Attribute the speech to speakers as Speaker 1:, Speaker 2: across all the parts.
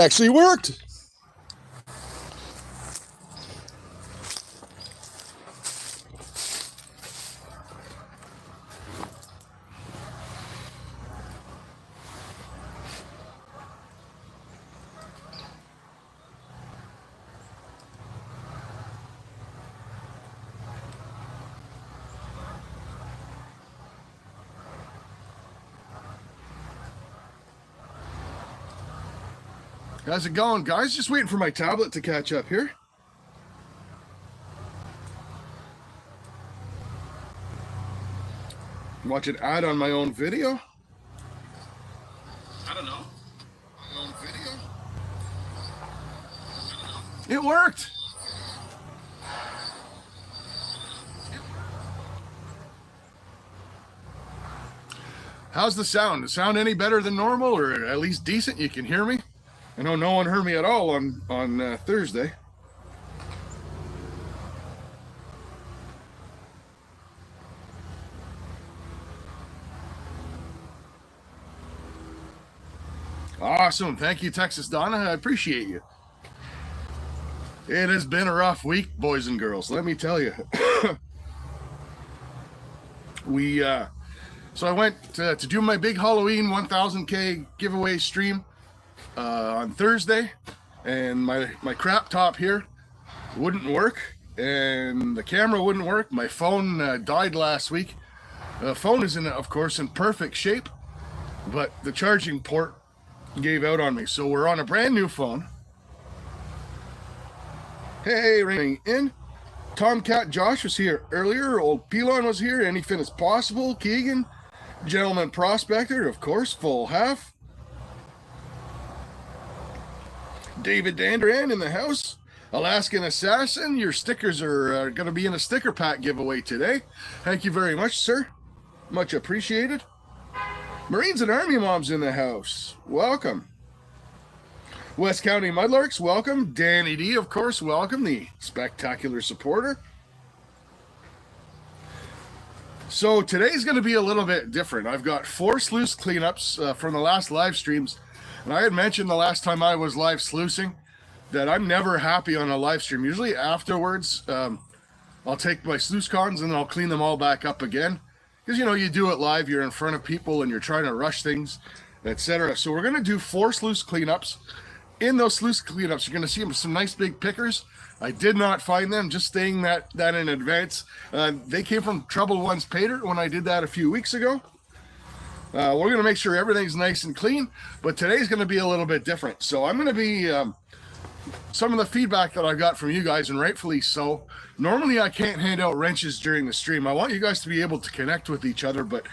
Speaker 1: Actually worked. How's it going, guys? Just waiting for my tablet to catch up here. Watch an ad on my own video. I don't know. My own video. It worked. How's the sound? Does it sound any better than normal, or at least decent? You can hear me? I know no one heard me at all on Thursday. Awesome. Thank you, Texas Donna. I appreciate you. It has been a rough week, boys and girls. Let me tell you. So I went to do my big Halloween 1000K giveaway stream on Thursday, and my crap top here wouldn't work, and the camera wouldn't work. My phone died last week. The phone is of course in perfect shape, but the charging port gave out on me. So we're on a brand new phone. Hey, ringing in. Tomcat Josh was here earlier. Old Pelon was here. Anything is possible. Keegan, Gentleman Prospector, of course, full half. David Dandran in the house. Alaskan Assassin, your stickers are going to be in a sticker pack giveaway today. Thank you very much, sir. Much appreciated. Marines and Army Moms in the house. Welcome. West County Mudlarks, welcome. Danny D, of course, welcome. The spectacular supporter. So today's going to be a little bit different. I've got 4 sluice cleanups from the last live streams. And I had mentioned the last time I was live sluicing that I'm never happy on a live stream. Usually afterwards, I'll take my sluice cons and I'll clean them all back up again. Because, you know, you do it live, you're in front of people and you're trying to rush things, etc. So we're going to do 4 sluice cleanups. In those sluice cleanups, you're going to see some nice big pickers. I did not find them, just saying that in advance. They came from Troubled Ones Pater when I did that a few weeks ago. We're going to make sure everything's nice and clean, but today's going to be a little bit different. So I'm going to be, some of the feedback that I got from you guys, and rightfully so. Normally I can't hand out wrenches during the stream. I want you guys to be able to connect with each other, but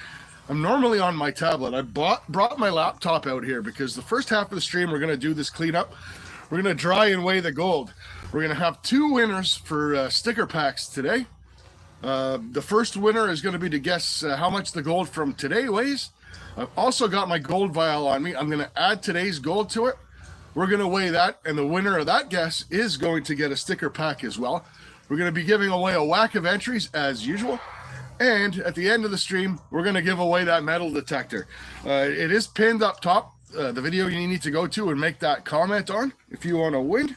Speaker 1: I'm normally on my tablet. I brought my laptop out here because the first half of the stream, we're going to do this cleanup. We're going to dry and weigh the gold. We're going to have 2 winners for sticker packs today. The first winner is going to be to guess how much the gold from today weighs. I've also got my gold vial on me. I'm going to add today's gold to it. We're going to weigh that, and the winner of that guess is going to get a sticker pack as well. We're going to be giving away a whack of entries as usual. And at the end of the stream, we're going to give away that metal detector. It is pinned up top, the video you need to go to and make that comment on if you want to win.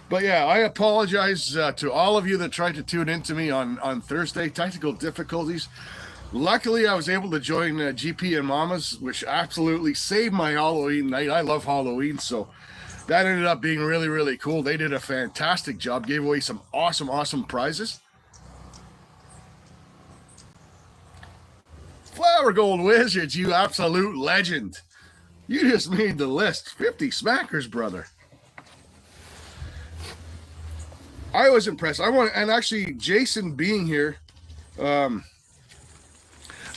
Speaker 1: But yeah, I apologize to all of you that tried to tune into me on Thursday. Technical difficulties. Luckily, I was able to join GP and Mamas, which absolutely saved my Halloween night. I love Halloween, so that ended up being really, really cool. They did a fantastic job, gave away some awesome, awesome prizes. Flower Gold Wizards, you absolute legend. You just made the list. 50 smackers, brother. I was impressed. And actually, Jason being here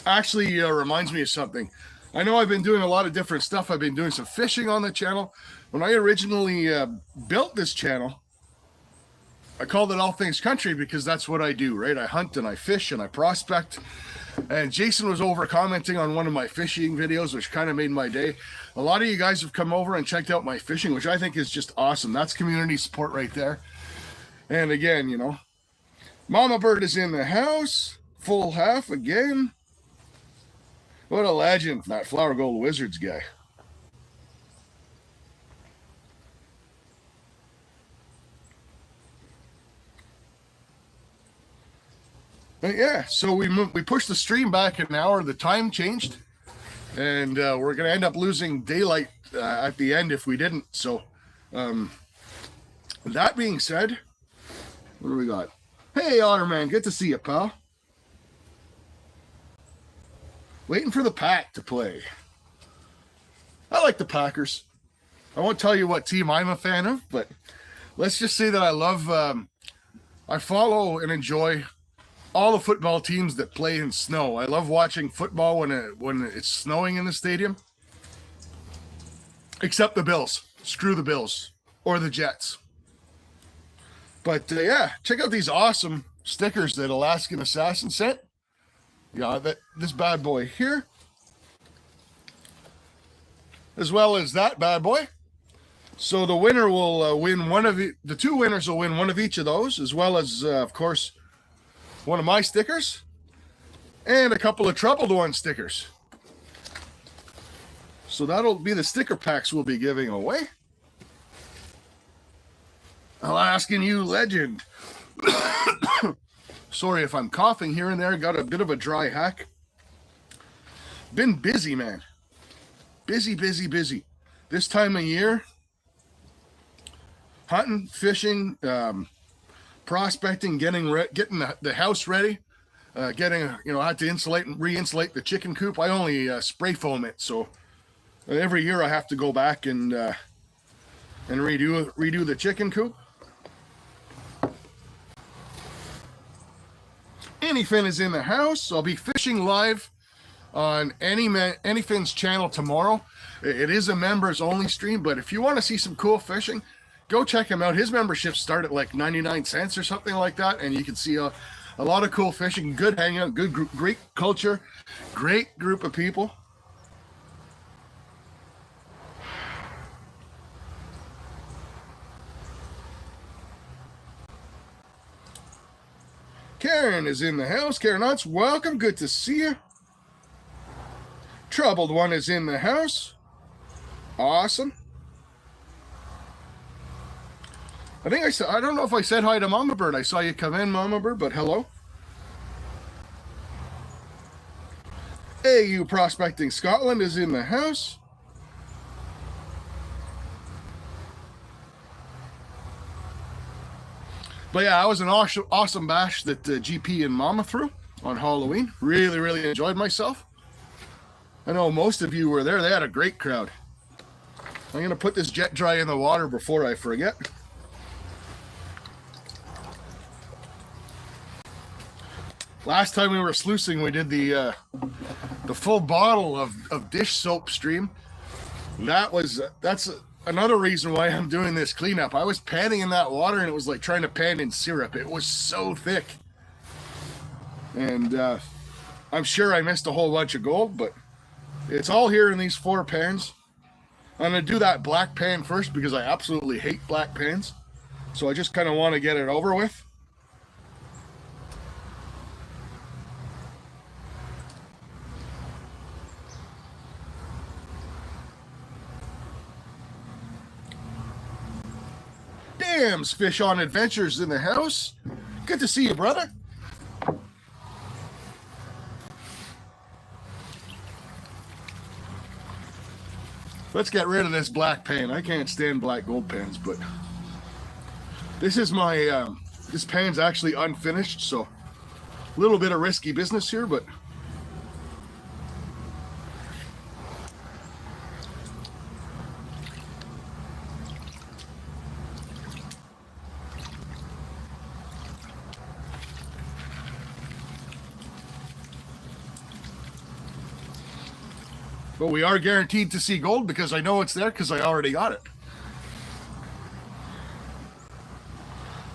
Speaker 1: actually reminds me of something. I know I've been doing a lot of different stuff. I've been doing some fishing on the channel. When I originally built this channel, I called it All Things Country because that's what I do, right? I hunt and I fish and I prospect. And Jason was over commenting on one of my fishing videos, which kind of made my day. A lot of you guys have come over and checked out my fishing, which I think is just awesome. That's community support right there. And again, you know, Mama Bird is in the house, full half again. What a legend, that Flower Gold Wizards guy. But yeah, so we pushed the stream back an hour. The time changed, and we're going to end up losing daylight at the end if we didn't. So that being said, what do we got? Hey, Otterman, good to see you, pal. Waiting for the Pack to play. I like the Packers. I won't tell you what team I'm a fan of, but let's just say that I love, I follow and enjoy all the football teams that play in snow. I love watching football when it's snowing in the stadium. Except the Bills. Screw the Bills. Or the Jets. But yeah, check out these awesome stickers that Alaskan Assassin sent. Yeah, this bad boy here. As well as that bad boy. So the winner will win one of the two winners will win one of each of those, as well as, of course, one of my stickers and a couple of Troubled One stickers. So that'll be the sticker packs we'll be giving away. Alaskan you legend. Sorry if I'm coughing here and there. Got a bit of a dry hack. Been busy, man. Busy. This time of year, hunting, fishing, prospecting, getting the house ready, I had to insulate and re-insulate the chicken coop. I only spray foam it, so every year I have to go back and redo the chicken coop. Anyfin is in the house. I'll be fishing live on Anyfin's channel tomorrow. It is a members only stream, but if you want to see some cool fishing, go check him out. His memberships start at like 99 cents or something like that, and you can see a lot of cool fishing, good hangout, good group, great culture, great group of people. Karen is in the house. Karen Nuts, welcome. Good to see you. Troubled One is in the house. Awesome. I don't know if I said hi to Mama Bird. I saw you come in, Mama Bird, but hello. AU Prospecting Scotland is in the house. But yeah, I was an awesome bash that GP and Mama threw on Halloween. Really enjoyed myself. I know most of you were there. They had a great crowd. I'm going to put this jet dry in the water before I forget. Last time we were sluicing, we did the full bottle of dish soap stream. That's another reason why I'm doing this cleanup. I was panning in that water, and it was like trying to pan in syrup. It was so thick. And I'm sure I missed a whole bunch of gold, but it's all here in these 4 pans. I'm going to do that black pan first because I absolutely hate black pans. So I just kind of want to get it over with. Dam's Fish on Adventures in the house. Good to see you, brother. Let's get rid of this black pan. I can't stand black gold pans, but this is my, this pan's actually unfinished, so a little bit of risky business here, but we are guaranteed to see gold because I know it's there because I already got it.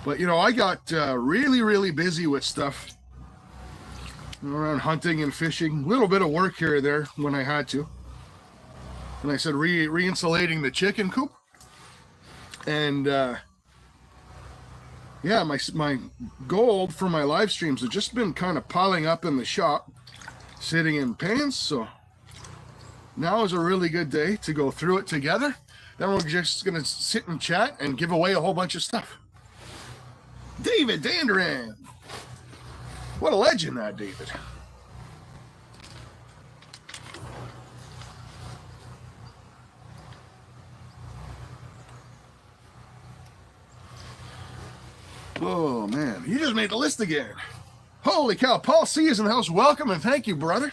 Speaker 1: But, you know, I got really busy with stuff around hunting and fishing. A little bit of work here and there when I had to. And I said re-insulating the chicken coop. And, yeah, my gold for my live streams have just been kind of piling up in the shop, sitting in pans, so now is a really good day to go through it together. Then we're just going to sit and chat and give away a whole bunch of stuff. David Danderan. What a legend, that David. Oh, man. You just made the list again. Holy cow. Paul C. is in the house. Welcome and thank you, brother.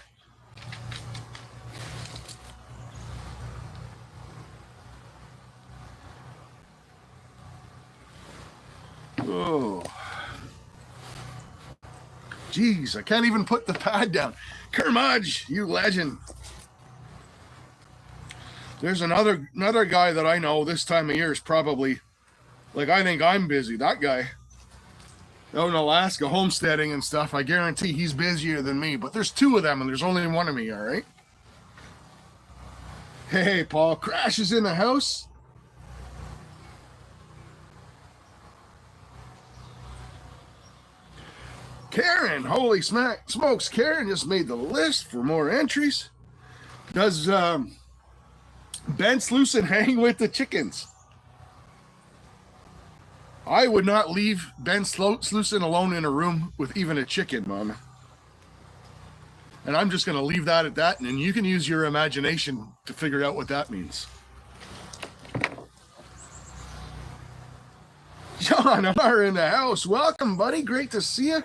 Speaker 1: Oh. Jeez, I can't even put the pad down. Kermudge, you legend. There's another guy that I know this time of year is probably, like, I think I'm busy. That guy out in Alaska homesteading and stuff, I guarantee he's busier than me. But there's two of them and there's only one of me, all right? Hey, Paul, Crash is in the house. Karen, holy smokes, Karen just made the list for more entries. Does Ben Slusen hang with the chickens? I would not leave Ben Slusen alone in a room with even a chicken, Mom. And I'm just going to leave that at that, and then you can use your imagination to figure out what that means. John R. in the house. Welcome, buddy. Great to see you.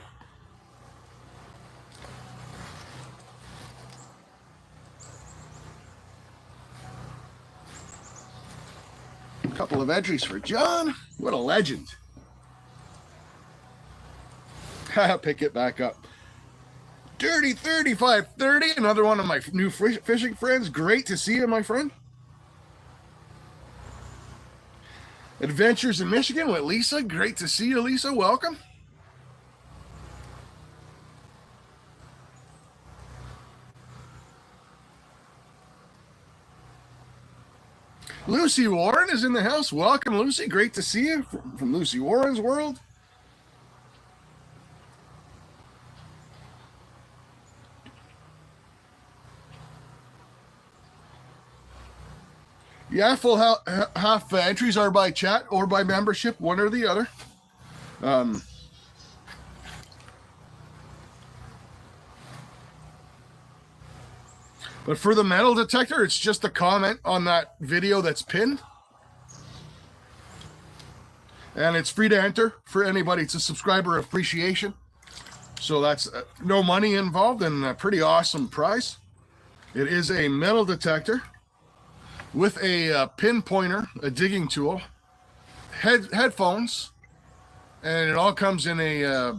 Speaker 1: Couple of entries for John. What a legend. Pick it back up. Dirty 3530, another one of my new fishing friends. Great to see you, my friend. Adventures in Michigan with Lisa. Great to see you, Lisa. Welcome. Lucy Warren is in the house. Welcome, Lucy. Great to see you from Lucy Warren's world. Yeah, full half entries are by chat or by membership, one or the other. But for the metal detector, it's just a comment on that video that's pinned. And it's free to enter for anybody. It's a subscriber appreciation. So that's no money involved and a pretty awesome prize. It is a metal detector with a pin pointer, a digging tool, headphones, and it all comes in a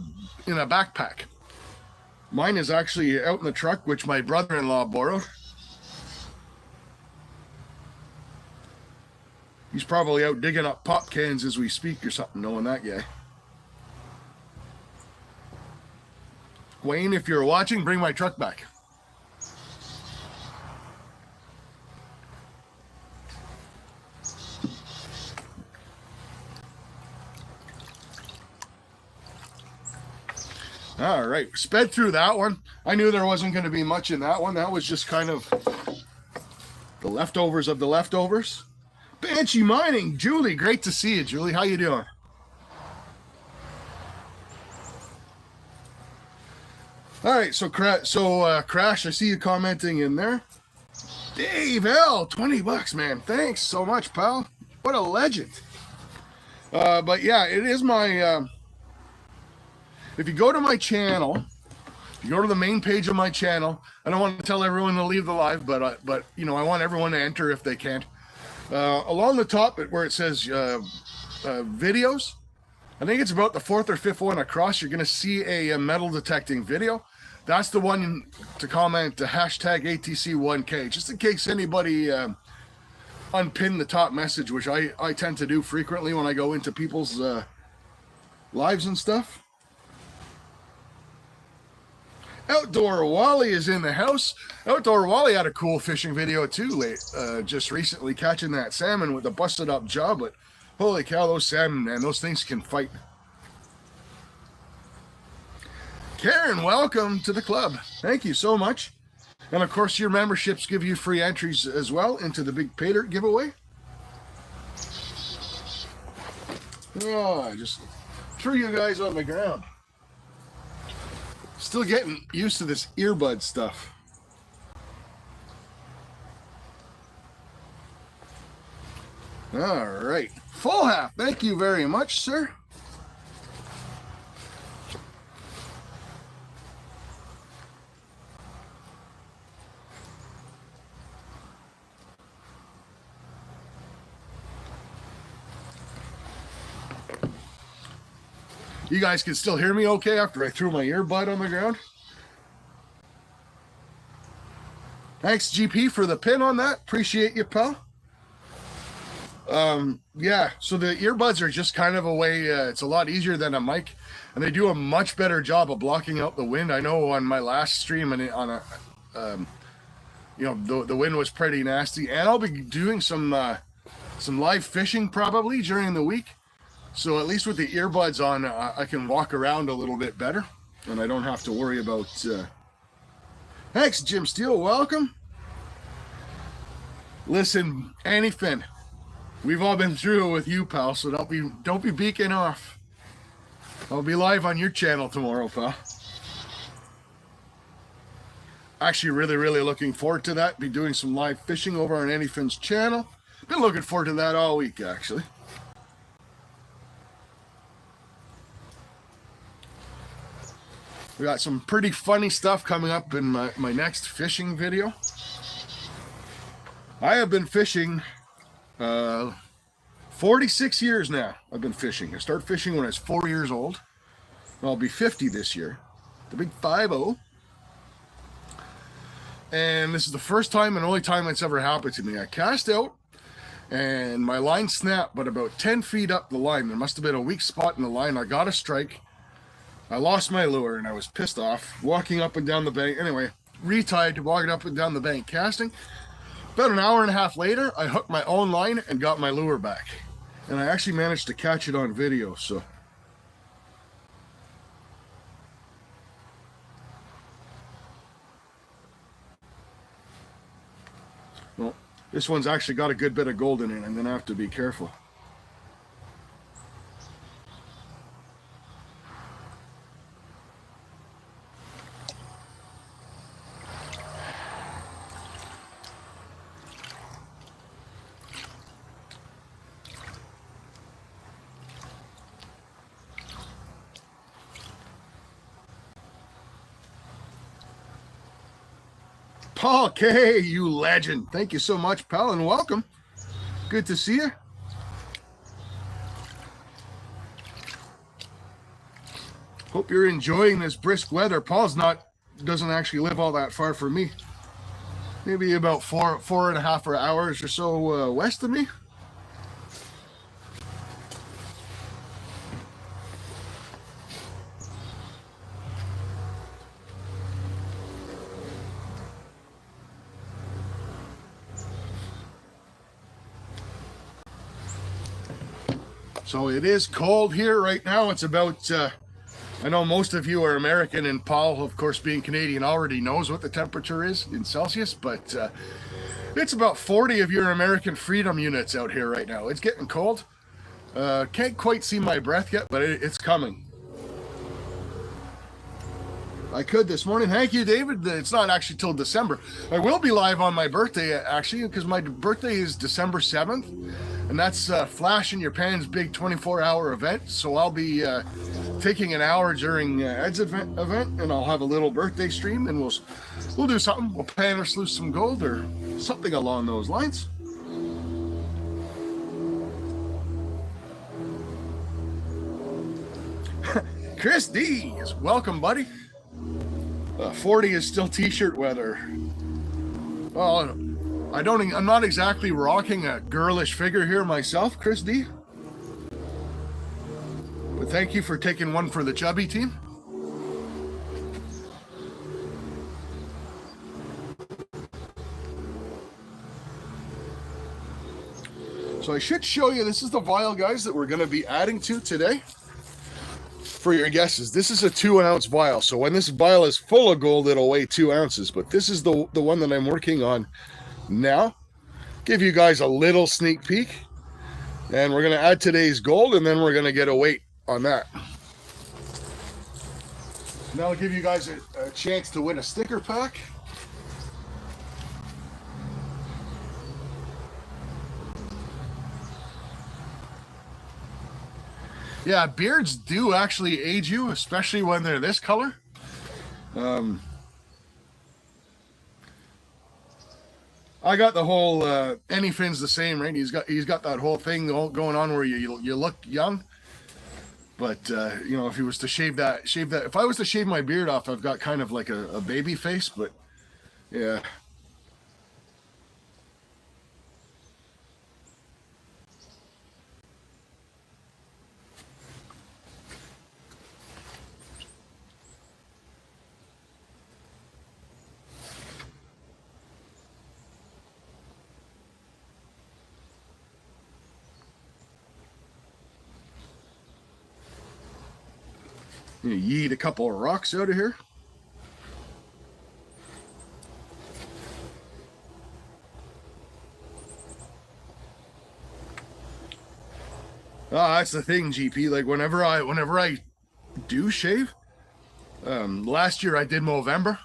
Speaker 1: backpack. Mine is actually out in the truck, which my brother-in-law borrowed. He's probably out digging up pop cans as we speak or something, knowing that guy. Wayne, if you're watching, bring my truck back. All right, sped through that one. I knew there wasn't going to be much in that one. That was just kind of the leftovers of the leftovers. Banshee Mining, Julie, great to see you, Julie. How you doing? All right, so Crash, I see you commenting in there. Dave L, $20, man. Thanks so much, pal. What a legend. But yeah, it is my... if you go to my channel, you go to the main page of my channel. I don't want to tell everyone to leave the live, but you know, I want everyone to enter if they can. Along the top, where it says videos, I think it's about the fourth or fifth one across. You're going to see a metal detecting video. That's the one to comment the hashtag ATC1K, just in case anybody unpin the top message, which I tend to do frequently when I go into people's lives and stuff. Outdoor Wally is in the house. Outdoor Wally had a cool fishing video too, just recently, catching that salmon with a busted up jaw. But holy cow, those salmon, man, those things can fight. Karen, welcome to the club. Thank you so much. And of course, your memberships give you free entries as well into the big pay dirt giveaway. Oh, I just threw you guys on the ground. Still getting used to this earbud stuff. All right. Full half. Thank you very much, sir. You guys can still hear me okay after I threw my earbud on the ground? Thanks, GP, for the pin on that. Appreciate you, pal. Yeah, so the earbuds are just kind of a way, it's a lot easier than a mic, and they do a much better job of blocking out the wind. I know on my last stream, and on a, you know, the wind was pretty nasty, and I'll be doing some live fishing probably during the week. So at least with the earbuds on, I can walk around a little bit better, and I don't have to worry about... Thanks, Jim Steele. Welcome. Listen, Annie Finn, we've all been through it with you, pal, so don't be beaking off. I'll be live on your channel tomorrow, pal. Actually, really looking forward to that. Be doing some live fishing over on Annie Finn's channel. Been looking forward to that all week, actually. We got some pretty funny stuff coming up in my next fishing video. I have been fishing 46 years now. I've been fishing. I started fishing when I was 4 years old. I'll be 50 this year. The big 5-0. And this is the first time and only time it's ever happened to me. I cast out and my line snapped, but about 10 feet up the line, there must have been a weak spot in the line. I got a strike. I lost my lure and I was pissed off, walking up and down the bank. Anyway, retied, walking up and down the bank, casting. About an hour and a half later, I hooked my own line and got my lure back. And I actually managed to catch it on video, so. Well, this one's actually got a good bit of gold in it. I'm going to have to be careful. Paul K, you legend. Thank you so much, pal, and welcome. Good to see you. Hope you're enjoying this brisk weather. Paul's doesn't actually live all that far from me. Maybe about four and a half hours or so west of me. So it is cold here right now. It's about, I know most of you are American, and Paul, of course, being Canadian, already knows what the temperature is in Celsius, but it's about 40 of your American freedom units out here right now. It's getting cold. Can't quite see my breath yet, but it's coming. I could this morning. Thank you, David. It's not actually till December. I will be live on my birthday, actually, because my birthday is December 7th. And that's Flash in Your Pan's big 24-hour event. So I'll be taking an hour during Ed's event, and I'll have a little birthday stream, and we'll do something. We'll pan or sluice some gold or something along those lines. Chris D is welcome, buddy. 40 is still t-shirt weather. Well, I'm not exactly rocking a girlish figure here myself, Chris D. But thank you for taking one for the chubby team. So I should show you, this is the vial, guys, that we're going to be adding to today. for your guesses, this is a 2-ounce vial. So when this vial is full of gold, it'll weigh 2 ounces. But this is the one that I'm working on now. Give you guys a little sneak peek. And we're going to add today's gold, and then we're going to get a weight on that. Now I'll give you guys a chance to win a sticker pack. Yeah, beards do actually age you, especially when they're this color. I got the whole anyfin's the same, right? He's got that whole thing going on where you look young. But you know, if he was to shave that, if I was to shave my beard off, I've got kind of like a baby face. But yeah. You yeet a couple of rocks out of here. That's the thing, GP. Like whenever I do shave, last year I did Movember.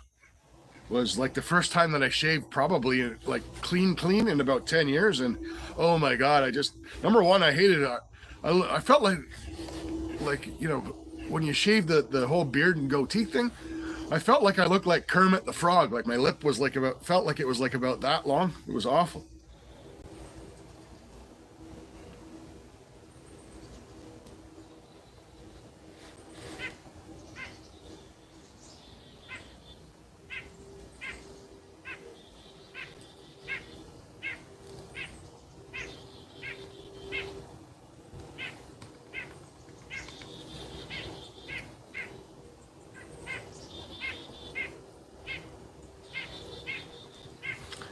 Speaker 1: Was like the first time that I shaved probably like clean in about 10 years. And oh my God, I just, number one, I hated it. I felt like, you know, when you shave the whole beard and goatee thing, I felt like I looked like Kermit the Frog. Like my lip was like felt like it was like about that long. It was awful.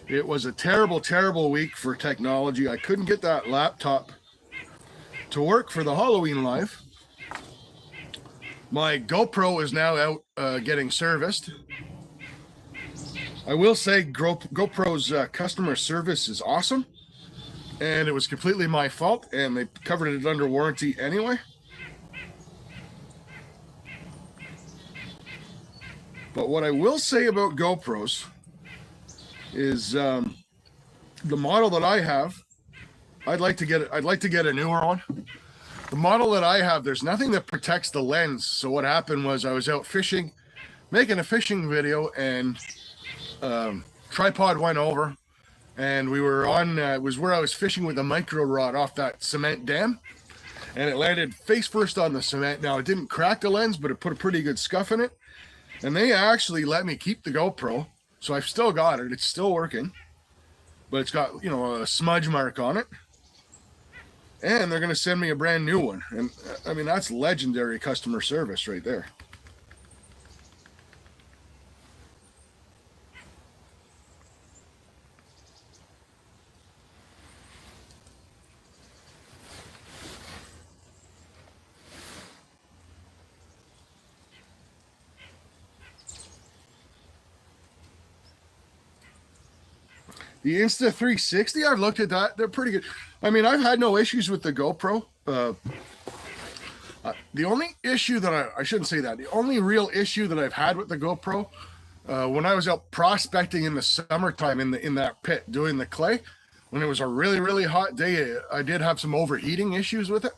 Speaker 1: It was a terrible, terrible week for technology. I couldn't get that laptop to work for the Halloween live. My GoPro is now out getting serviced. I will say GoPro's customer service is awesome. And it was completely my fault, and they covered it under warranty anyway. But what I will say about GoPros is the model that I have, I'd like to get a newer one. The model that I have, there's nothing that protects the lens. So what happened was I was out fishing, making a fishing video, and tripod went over, and we were on it was where I was fishing with a micro rod off that cement dam, and it landed face first on the cement. Now it didn't crack the lens, but it put a pretty good scuff in it, and they actually let me keep the GoPro. So I've still got it. It's still working, but it's got, you know, a smudge mark on it. And they're going to send me a brand new one. And I mean, that's legendary customer service right there. The Insta360, I've looked at that. They're pretty good. I mean, I've had no issues with the GoPro. The only issue that I shouldn't say that. The only real issue that I've had with the GoPro, when I was out prospecting in the summertime in that pit doing the clay, when it was a really, really hot day, I did have some overheating issues with it.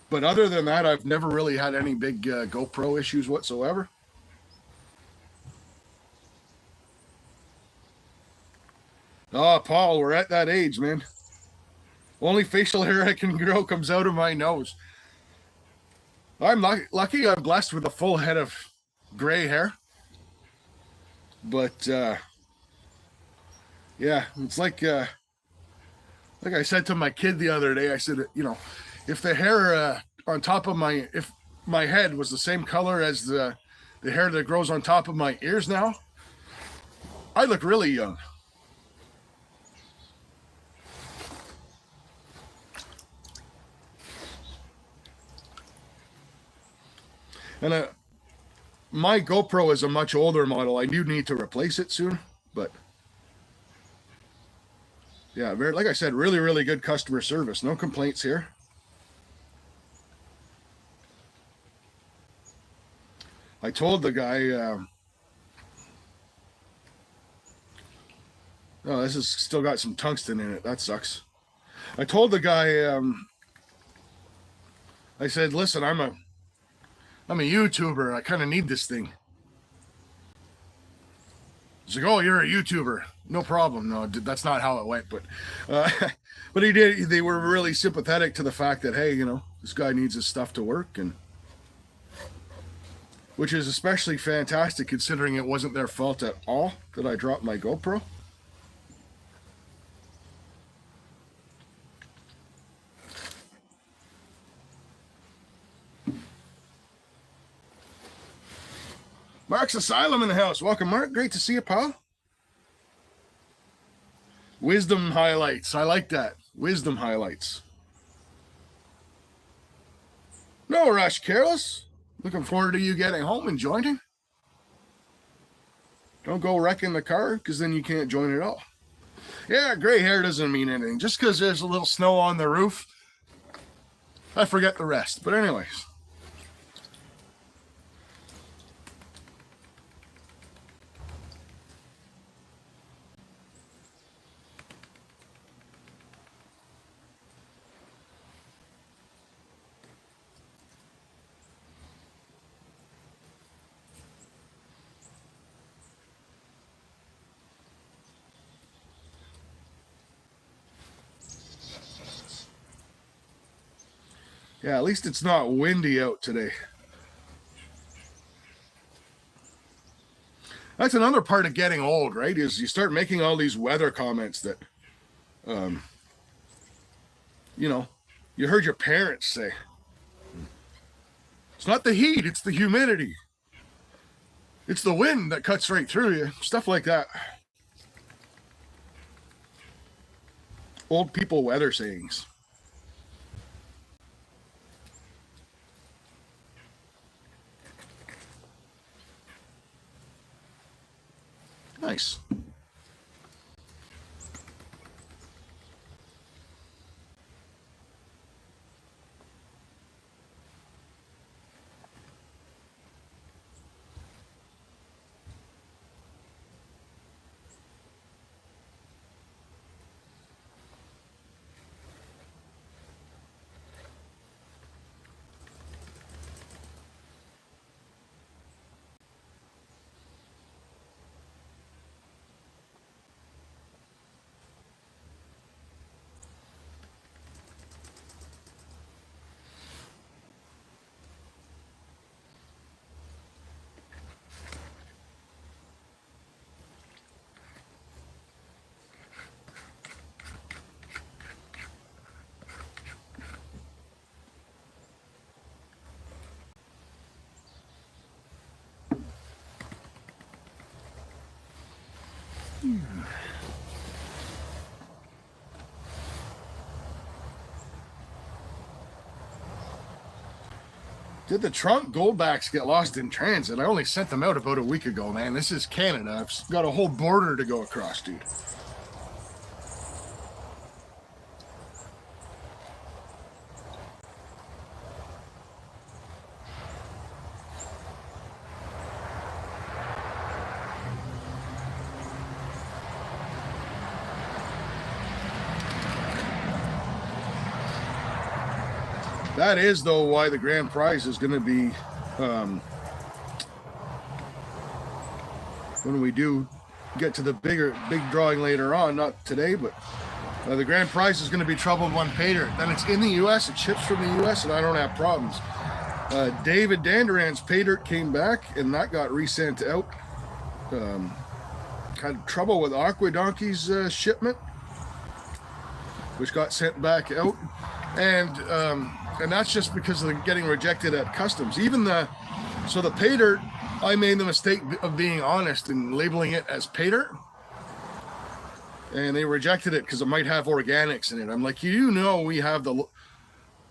Speaker 1: But other than that, I've never really had any big GoPro issues whatsoever. Oh, Paul, we're at that age, man. Only facial hair I can grow comes out of my nose. I'm lucky I'm blessed with a full head of gray hair. But, yeah, it's like I said to my kid the other day, I said, you know, if the hair on top of if my head was the same color as the hair that grows on top of my ears now, I look really young. And my GoPro is a much older model. I do need to replace it soon, but yeah, like I said, really, really good customer service. No complaints here. I told the guy, oh, this has still got some tungsten in it. That sucks. I told the guy, I said, listen, I'm a YouTuber. I kind of need this thing. He's like, oh, you're a YouTuber. No problem. No, that's not how it went. But but he did. They were really sympathetic to the fact that, hey, this guy needs his stuff to work, and which is especially fantastic considering it wasn't their fault at all that I dropped my GoPro. Mark's Asylum in the house. Welcome, Mark. Great to see you, pal. Wisdom highlights. I like that. Wisdom highlights. No rush, Careless. Looking forward to you getting home and joining. Don't go wrecking the car, because then you can't join at all. Yeah, gray hair doesn't mean anything. Just because there's a little snow on the roof, I forget the rest. But anyways. Yeah, at least it's not windy out today. That's another part of getting old, right? Is you start making all these weather comments that, you heard your parents say. It's not the heat, it's the humidity. It's the wind that cuts right through you. Stuff like that. Old people weather sayings. Nice. Did the trunk goldbacks get lost in transit? I only sent them out about a week ago, man. This is Canada. I've got a whole border to go across, dude. That is, though, why the grand prize is going to be, when we do get to the big drawing later on, not today, but the grand prize is going to be Troubled One Pay Dirt. Then it's in the U.S., it ships from the U.S., and I don't have problems. David Danduran's Pay Dirt came back, and that got resent out. Had trouble with Aqua Donkey's shipment, which got sent back out. And that's just because of getting rejected at customs. So the pay dirt, I made the mistake of being honest and labeling it as pay dirt. And they rejected it because it might have organics in it. I'm like, we have the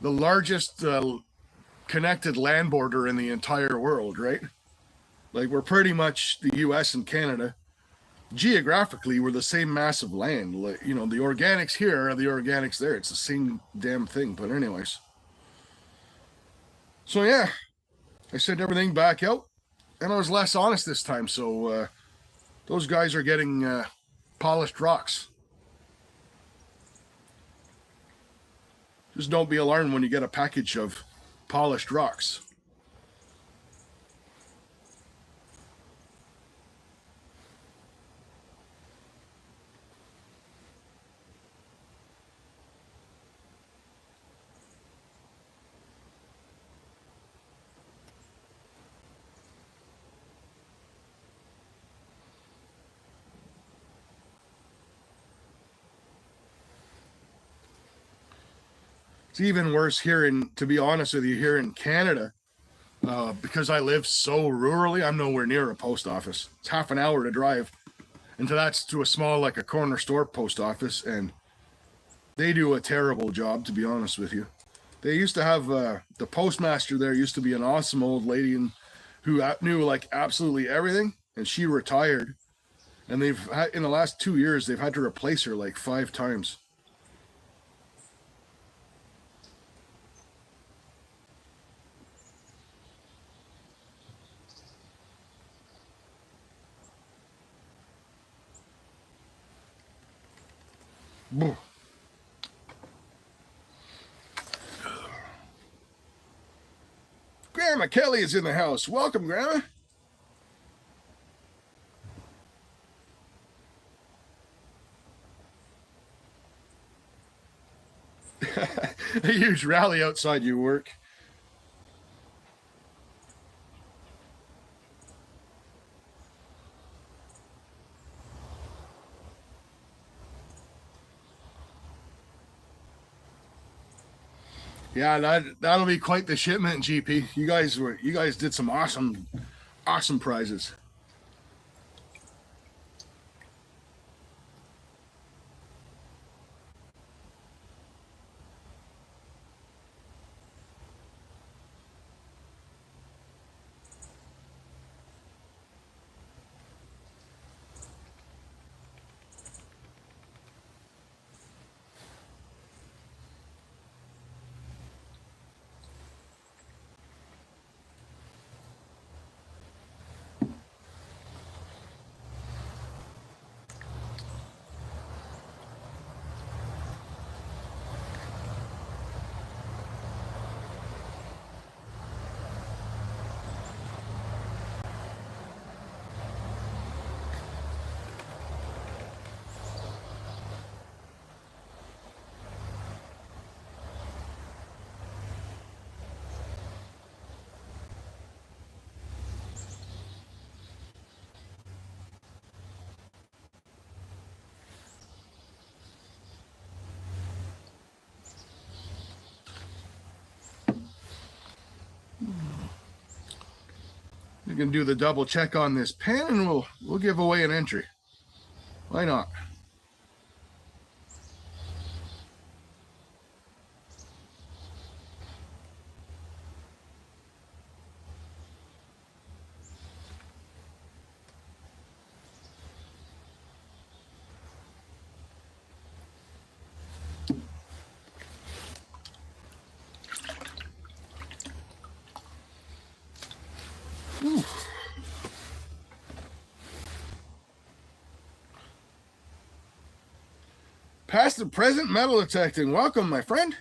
Speaker 1: largest connected land border in the entire world, right? Like we're pretty much the US and Canada. Geographically, we're the same massive land. Like, you know, the organics here are the organics there. It's the same damn thing. But anyways. So yeah, I sent everything back out, and I was less honest this time. So those guys are getting polished rocks. Just don't be alarmed when you get a package of polished rocks. It's even worse here to be honest with you, here in Canada, because I live so rurally, I'm nowhere near a post office. It's half an hour to drive. And that's to a small, like a corner store post office. And they do a terrible job, to be honest with you. They used to have, the postmaster there used to be an awesome old lady who knew like absolutely everything. And she retired. And in the last 2 years, they've had to replace her like 5 times. Grandma Kelly is in the house. Welcome, Grandma. A huge rally outside your work. Yeah, that'll be quite the shipment, GP. You guys did some awesome prizes. You can do the double check on this pen, and we'll give away an entry. Why not? Ooh. Past the present metal detecting. Welcome, my friend.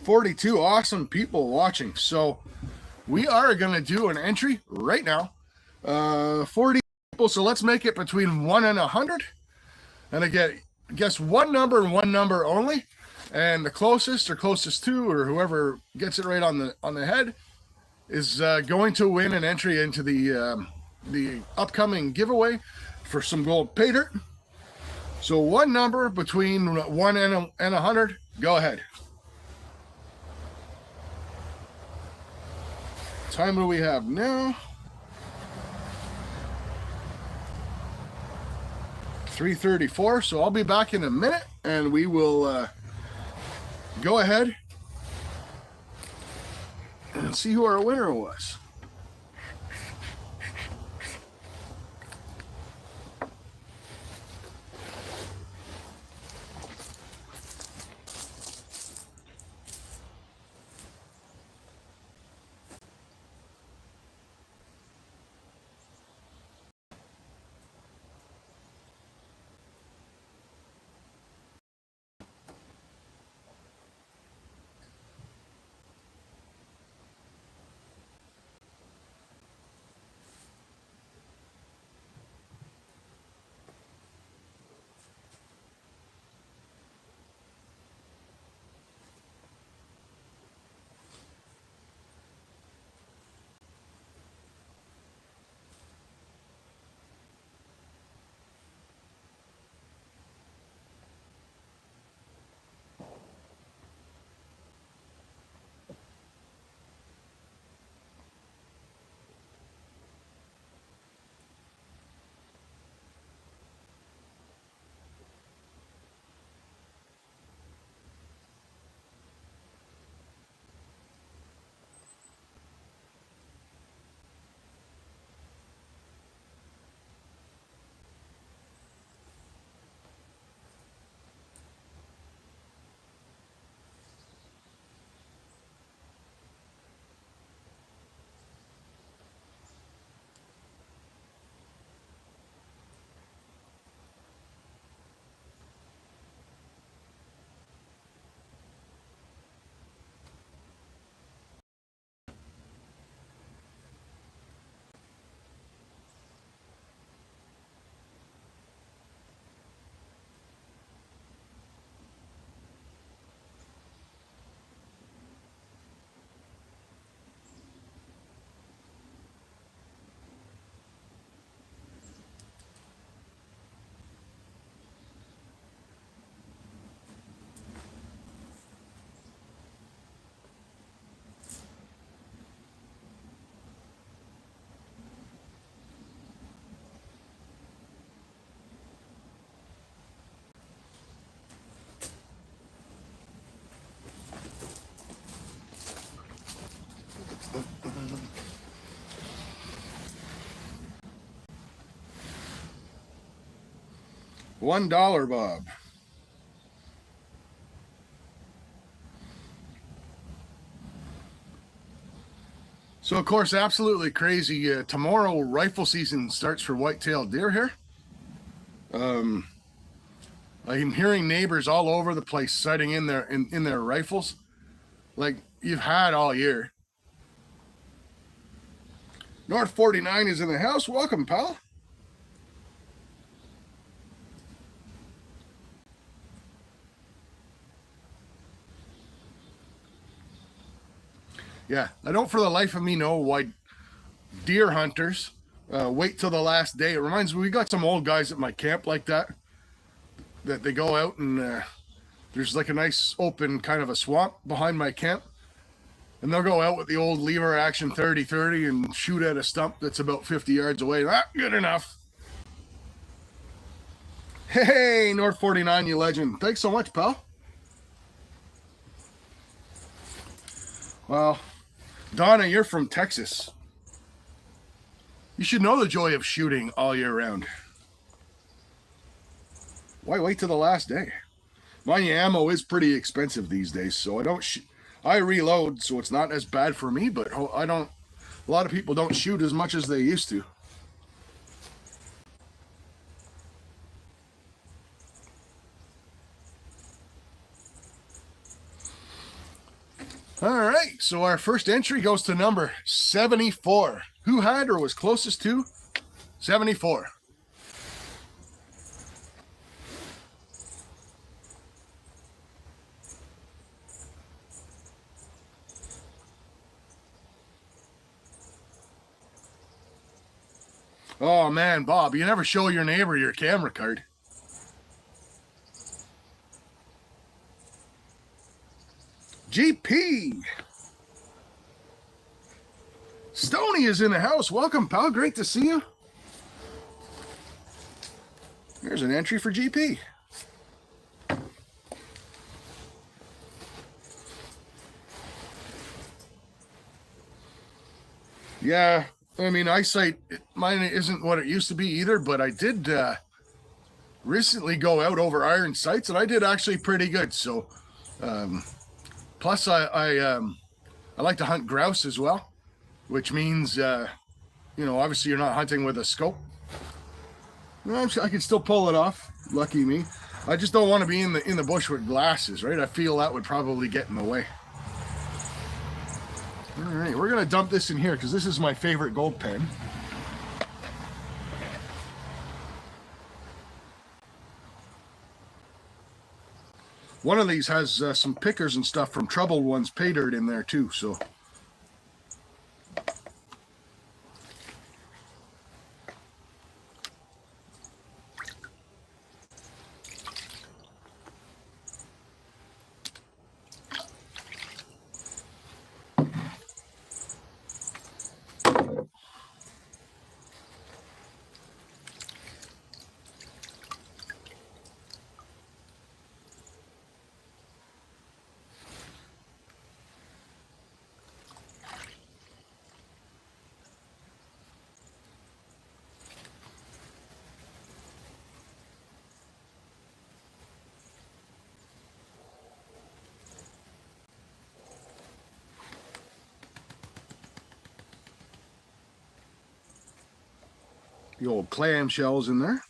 Speaker 1: $42 awesome people watching. So we are going to do an entry right now. 40 people. So let's make it between 1 and 100. And again, guess one number and one number only. And the closest or closest to, or whoever gets it right on the head, is going to win an entry into the upcoming giveaway for some gold pay dirt. So one number between 1 and 100. Go ahead. time do we have now? 3:34. So I'll be back in a minute, and we will go ahead and see who our winner was. $1, Bob. So, of course, absolutely crazy. Tomorrow, rifle season starts for white-tailed deer here. I'm hearing neighbors all over the place sighting in their rifles, like you've had all year. North 49 is in the house. Welcome, pal. Yeah, I don't for the life of me know why deer hunters wait till the last day. It reminds me, we got some old guys at my camp like that they go out and there's like a nice open kind of a swamp behind my camp, and they'll go out with the old lever action 30-30 and shoot at a stump that's about 50 yards away. Not good enough. Hey, North 49, you legend. Thanks so much, pal. Well, Donna, you're from Texas. You should know the joy of shooting all year round. Why wait till the last day? My ammo is pretty expensive these days, so I reload, so it's not as bad for me, but I don't. A lot of people don't shoot as much as they used to. All right, so our first entry goes to number 74. Who had or was closest to 74? Oh man, Bob, you never show your neighbor your camera card. GP Stoney is in the house. Welcome, pal. Great to see you. There's an entry for GP. Yeah, I mean, eyesight, mine isn't what it used to be either, but I did recently go out over iron sights, and I did actually pretty good. So, plus I like to hunt grouse as well, which means, obviously you're not hunting with a scope. I can still pull it off. Lucky me. I just don't want to be in the bush with glasses, right? I feel that would probably get in the way. All right, we're gonna dump this in here because this is my favorite gold pen. One of these has some pickers and stuff from Troubled Ones pay dirt in there too, so. The old clam shells in there.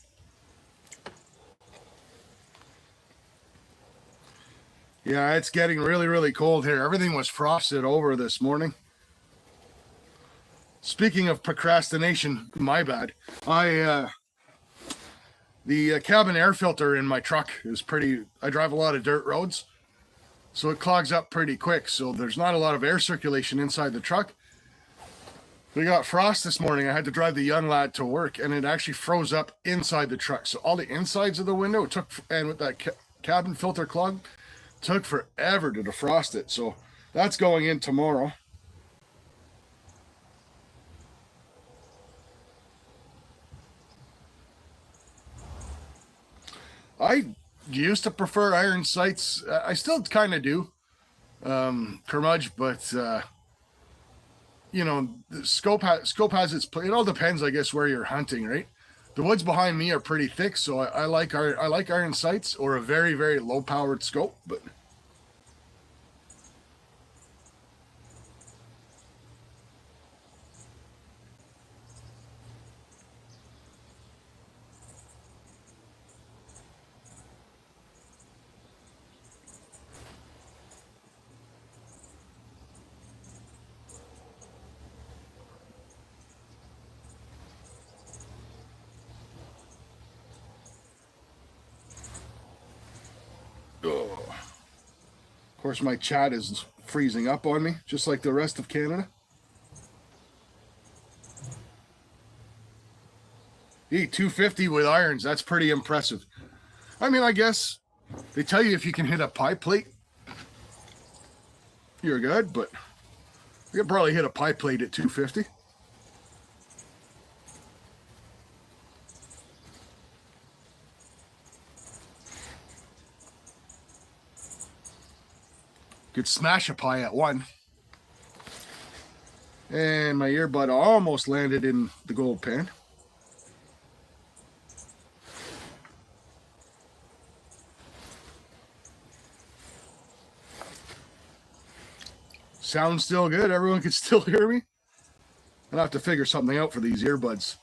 Speaker 1: Yeah, it's getting really, really cold here. Everything was frosted over this morning. Speaking of procrastination, my bad. The cabin air filter in my truck is I drive a lot of dirt roads, so it clogs up pretty quick. So there's not a lot of air circulation inside the truck. We got frost this morning. I had to drive the young lad to work, and it actually froze up inside the truck. So all the insides of the window and with that cabin filter clog, took forever to defrost it. So that's going in tomorrow. I used to prefer iron sights. I still kind of do, curmudge, but the scope has its place. It all depends, I guess, where you're hunting, right? The woods behind me are pretty thick, so I like iron sights or a very, very low powered scope, but. Of course, my chat is freezing up on me, just like the rest of Canada. 250 with irons, that's pretty impressive. I mean, I guess they tell you if you can hit a pie plate, you're good, but you could probably hit a pie plate at 250. Could smash a pie at 1. And my earbud almost landed in the gold pan. Sounds still good. Everyone can still hear me. I'll have to figure something out for these earbuds.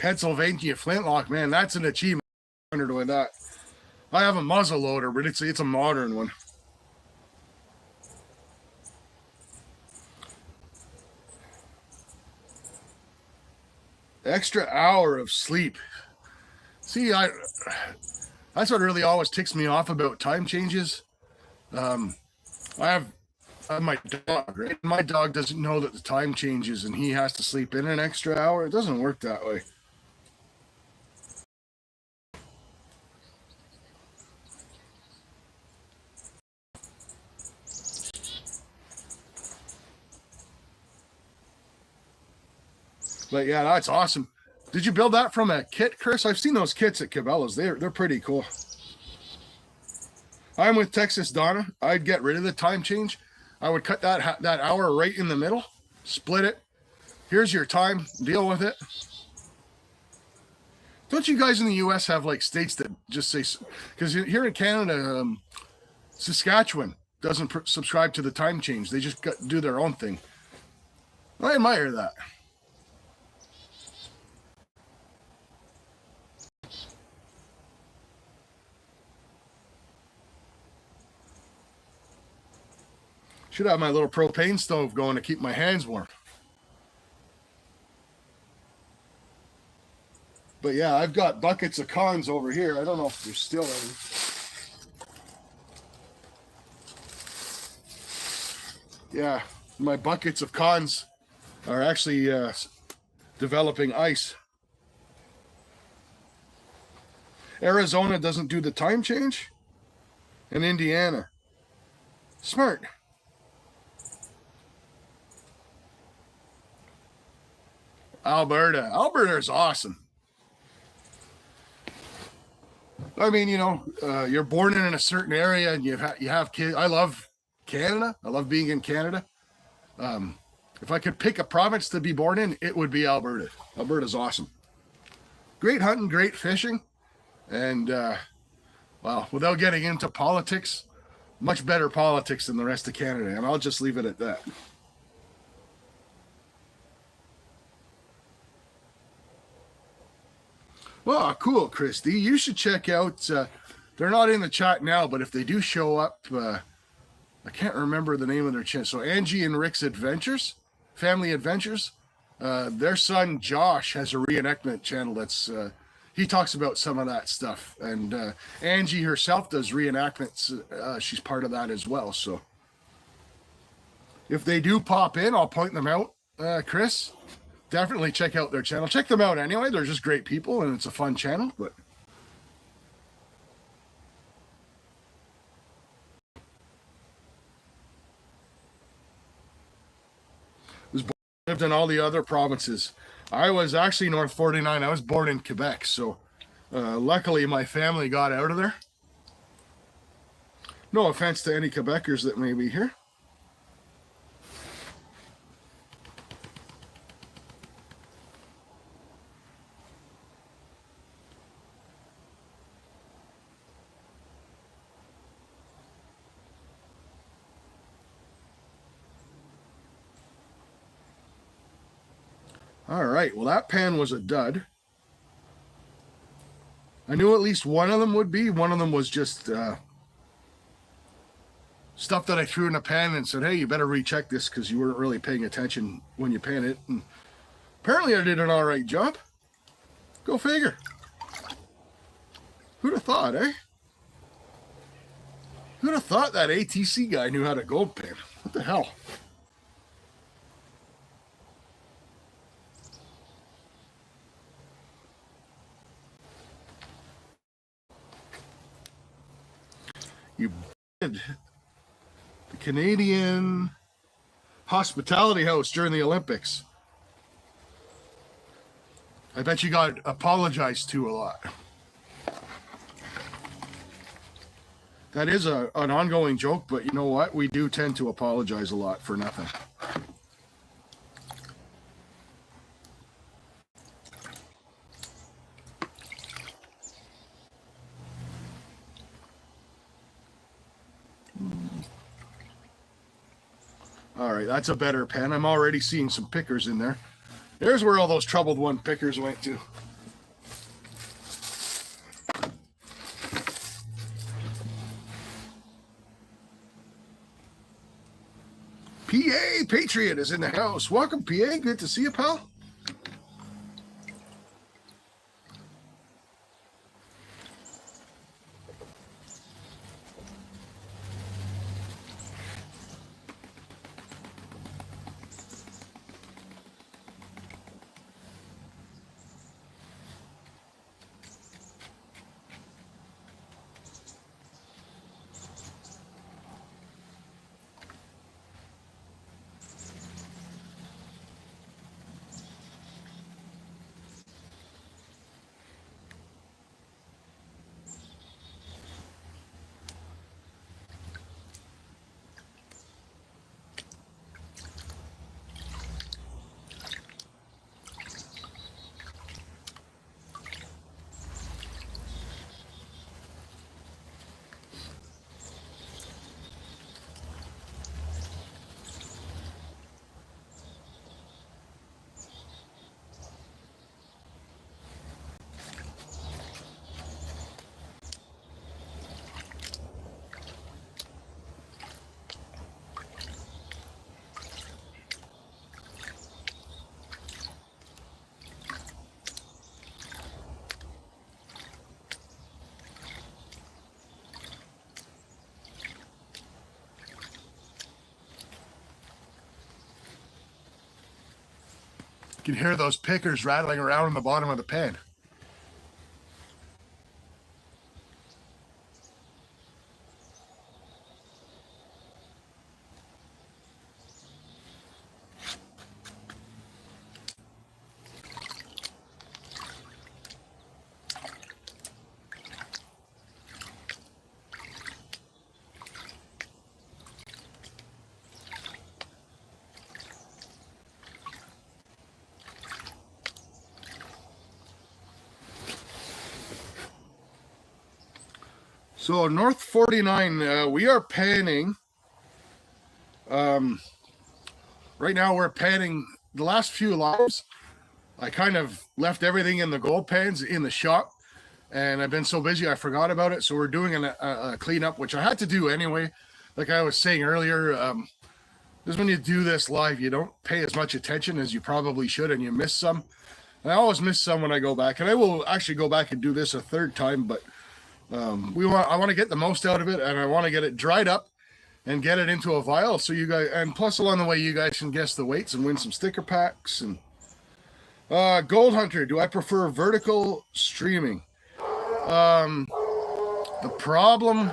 Speaker 1: Pennsylvania flintlock, man, that's an achievement. Doing that. I have a muzzle loader, but it's a modern one. Extra hour of sleep. See, that's what really always ticks me off about time changes. I have my dog, right? My dog doesn't know that the time changes and he has to sleep in an extra hour. It doesn't work that way. But yeah, that's awesome. Did you build that from a kit, Chris? I've seen those kits at Cabela's. They're pretty cool. I'm with Texas Donna. I'd get rid of the time change. I would cut that hour right in the middle, split it. Here's your time. Deal with it. Don't you guys in the U.S. have like states that just say? Because here in Canada, Saskatchewan doesn't subscribe to the time change. They just do their own thing. I admire that. Should have my little propane stove going to keep my hands warm. But yeah, I've got buckets of cons over here. I don't know if there's still any. Yeah, my buckets of cons are actually developing ice. Arizona doesn't do the time change, and Indiana. Smart. Alberta is awesome. I mean, you're born in a certain area and you have kids. I love Canada. I love being in Canada. If I could pick a province to be born in, it would be Alberta. Alberta's awesome. Great hunting, great fishing, and well, without getting into politics, much better politics than the rest of Canada, and I'll just leave it at that. Well, cool, Christy. You should check out. They're not in the chat now, but if they do show up, I can't remember the name of their channel. So Angie and Rick's Adventures, Family Adventures. Their son Josh has a reenactment channel that's. He talks about some of that stuff, and Angie herself does reenactments. She's part of that as well. So if they do pop in, I'll point them out, Chris. Definitely check out their channel. Check them out anyway. They're just great people, and it's a fun channel. But lived in all the other provinces. I was actually North 49. I was born in Quebec, so luckily my family got out of there. No offense to any Quebecers that may be here. All right, well, that pan was a dud. I knew at least one of them would be. One of them was just stuff that I threw in a pan and said, hey, you better recheck this because you weren't really paying attention when you pan it. And apparently I did an all right job. Go figure. Who'd have thought, eh? Who'd have thought that ATC guy knew how to gold pan? What the hell? You did the Canadian hospitality house during the Olympics. I bet you got apologized to a lot. That is an ongoing joke, but you know what? We do tend to apologize a lot for nothing. All right, that's a better pen. I'm already seeing some pickers in there. There's where all those troubled one pickers went to. PA Patriot is in the house. Welcome, PA. Good to see you, pal. You can hear those pickers rattling around in the bottom of the pan. So North 49, we are panning. Right now we're panning the last few lives. I kind of left everything in the gold pans in the shop, and I've been so busy I forgot about it. So we're doing a cleanup, which I had to do anyway. Like I was saying earlier, just when you do this live, you don't pay as much attention as you probably should, and you miss some. And I always miss some when I go back, and I will actually go back and do this a third time, but I want to get the most out of it, and I want to get it dried up and get it into a vial so you guys, and plus along the way you guys can guess the weights and win some sticker packs. And Gold Hunter, do I prefer vertical streaming? The problem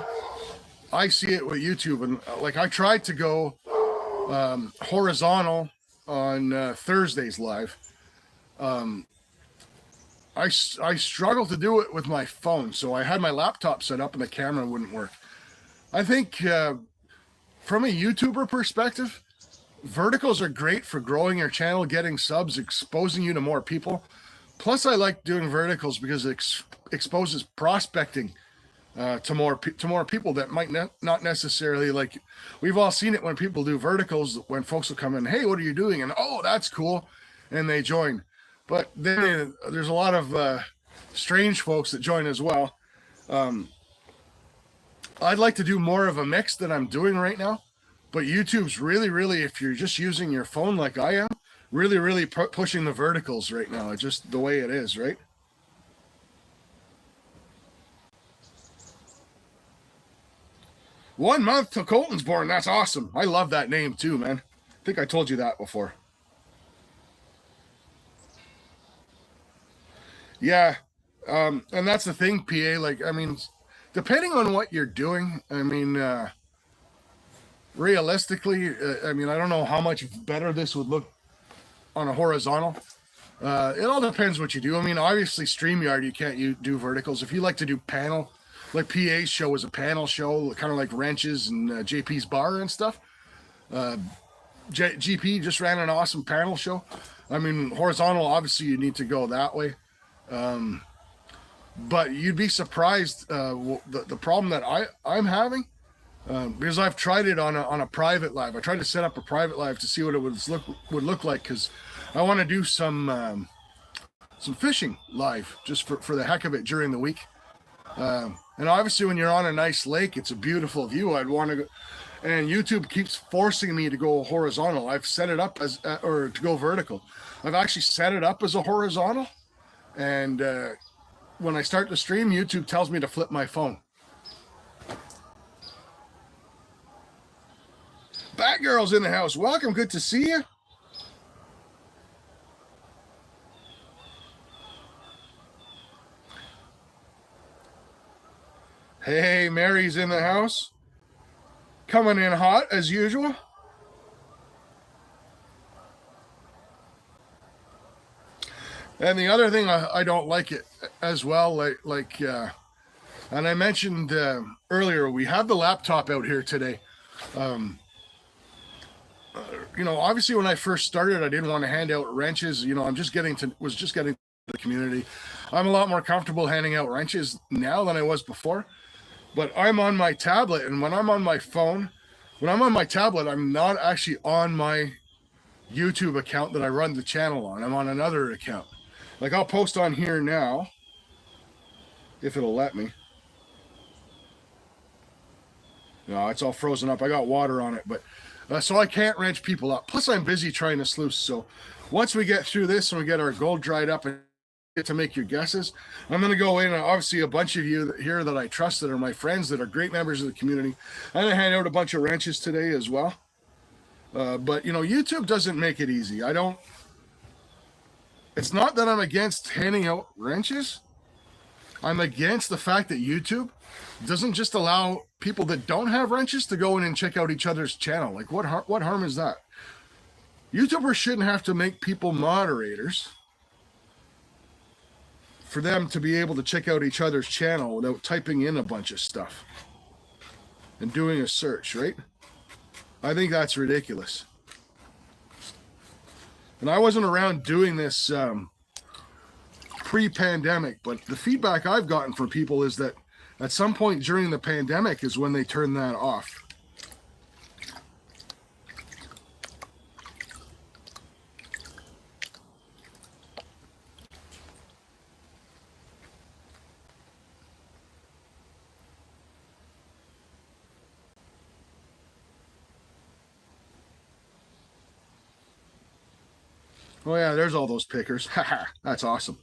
Speaker 1: I see it with YouTube, and like I tried to go horizontal on Thursday's live. I struggle to do it with my phone, so I had my laptop set up and the camera wouldn't work. I think from a YouTuber perspective, verticals are great for growing your channel, getting subs, exposing you to more people. Plus, I like doing verticals because it exposes prospecting to more people that might not necessarily, like, we've all seen it when people do verticals, when folks will come in, hey, what are you doing? And, oh, that's cool. And they join. But then there's a lot of strange folks that join as well. I'd like to do more of a mix than I'm doing right now. But YouTube's really, really, if you're just using your phone like I am, really, really pushing the verticals right now. It's just the way it is, right? One month till Colton's born. That's awesome. I love that name too, man. I think I told you that before. Yeah. And that's the thing, PA. Like, I mean, depending on what you're doing, I mean, realistically, I mean, I don't know how much better this would look on a horizontal. It all depends what you do. I mean, obviously, StreamYard, you can't do verticals. If you like to do panel, like PA's show is a panel show, kind of like Wrenches and JP's Bar and stuff. GP just ran an awesome panel show. I mean, horizontal, obviously, you need to go that way. But you'd be surprised the problem that I'm having, because I've tried it on a private live. I tried to set up a private live to see what it would look like, because I want to do some fishing live just for the heck of it during the week. And obviously, when you're on a nice lake, it's a beautiful view. I'd want to go. and YouTube keeps forcing me to go horizontal. I've set it up as, or to go vertical. I've actually set it up as a horizontal, and when I start the stream, YouTube tells me to flip my phone. Batgirl's in the house. Welcome. Good to see you. Hey, Mary's in the house. Coming in hot as usual. And the other thing, I don't like it as well. And I mentioned earlier, we have the laptop out here today. You know, obviously when I first started, I didn't want to hand out wrenches. You know, was just getting to the community. I'm a lot more comfortable handing out wrenches now than I was before. But I'm on my tablet, and when I'm on my phone, when I'm on my tablet, I'm not actually on my YouTube account that I run the channel on. I'm on another account. Like, I'll post on here now, if it'll let me. No, it's all frozen up. I got water on it, but so I can't wrench people up. Plus, I'm busy trying to sluice. So once we get through this and we get our gold dried up and get to make your guesses, I'm going to go in. And obviously, a bunch of you here that I trust, that are my friends, that are great members of the community. I'm going to hand out a bunch of wrenches today as well. But, you know, YouTube doesn't make it easy. It's not that I'm against handing out wrenches. I'm against the fact that YouTube doesn't just allow people that don't have wrenches to go in and check out each other's channel. Like, what harm is that? YouTubers shouldn't have to make people moderators for them to be able to check out each other's channel without typing in a bunch of stuff and doing a search, right? I think that's ridiculous. And I wasn't around doing this pre-pandemic, but the feedback I've gotten from people is that at some point during the pandemic is when they turned that off. Oh yeah, there's all those pickers. Haha, that's awesome.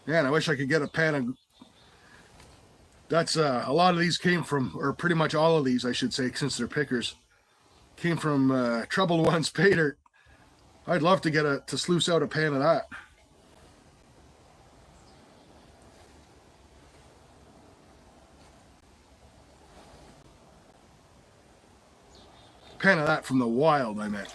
Speaker 1: Man, I wish I could get a pan of... That's a lot of these came from, or pretty much all of these, I should say, since they're pickers, came from Troubled One's pay dirt. I'd love to get to sluice out a pan of that. Pan of that from the wild, I meant.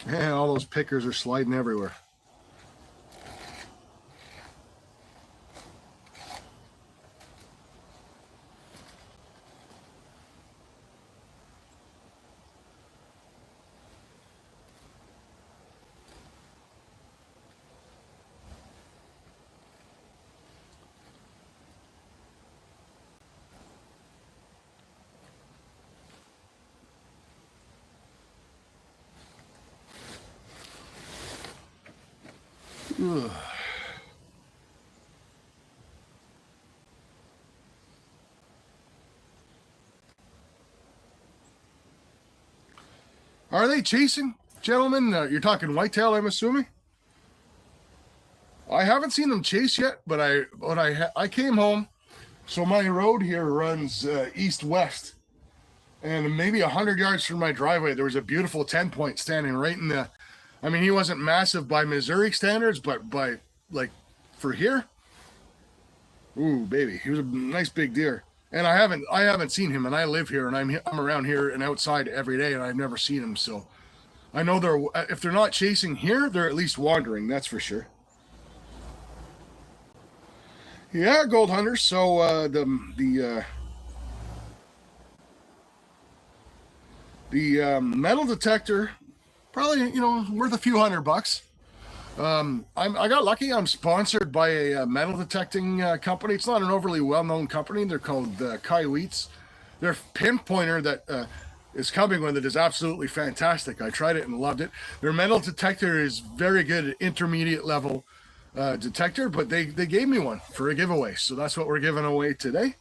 Speaker 1: Man, all those pickers are sliding everywhere. Ugh. Are they chasing, gentlemen? You're talking whitetail, I'm assuming. I haven't seen them chase yet, but I came home, so my road here runs east-west, and maybe 100 yards from my driveway, there was a beautiful 10-point standing right in the... I mean, he wasn't massive by Missouri standards, but by, like, for here, ooh, baby, he was a nice big deer. And I haven't seen him, and I live here, and I'm around here and outside every day, and I've never seen him. So I know if they're not chasing here, they're at least wandering. That's for sure. Yeah, gold hunters. So the metal detector, probably worth a few $100. I got lucky. I'm sponsored by a metal detecting company. It's not an overly well-known company. They're called Kaiweets. Their pinpointer that is coming with it is absolutely fantastic. I tried it and loved it. Their metal detector is very good at intermediate level detector, but they gave me one for a giveaway. So that's what we're giving away today.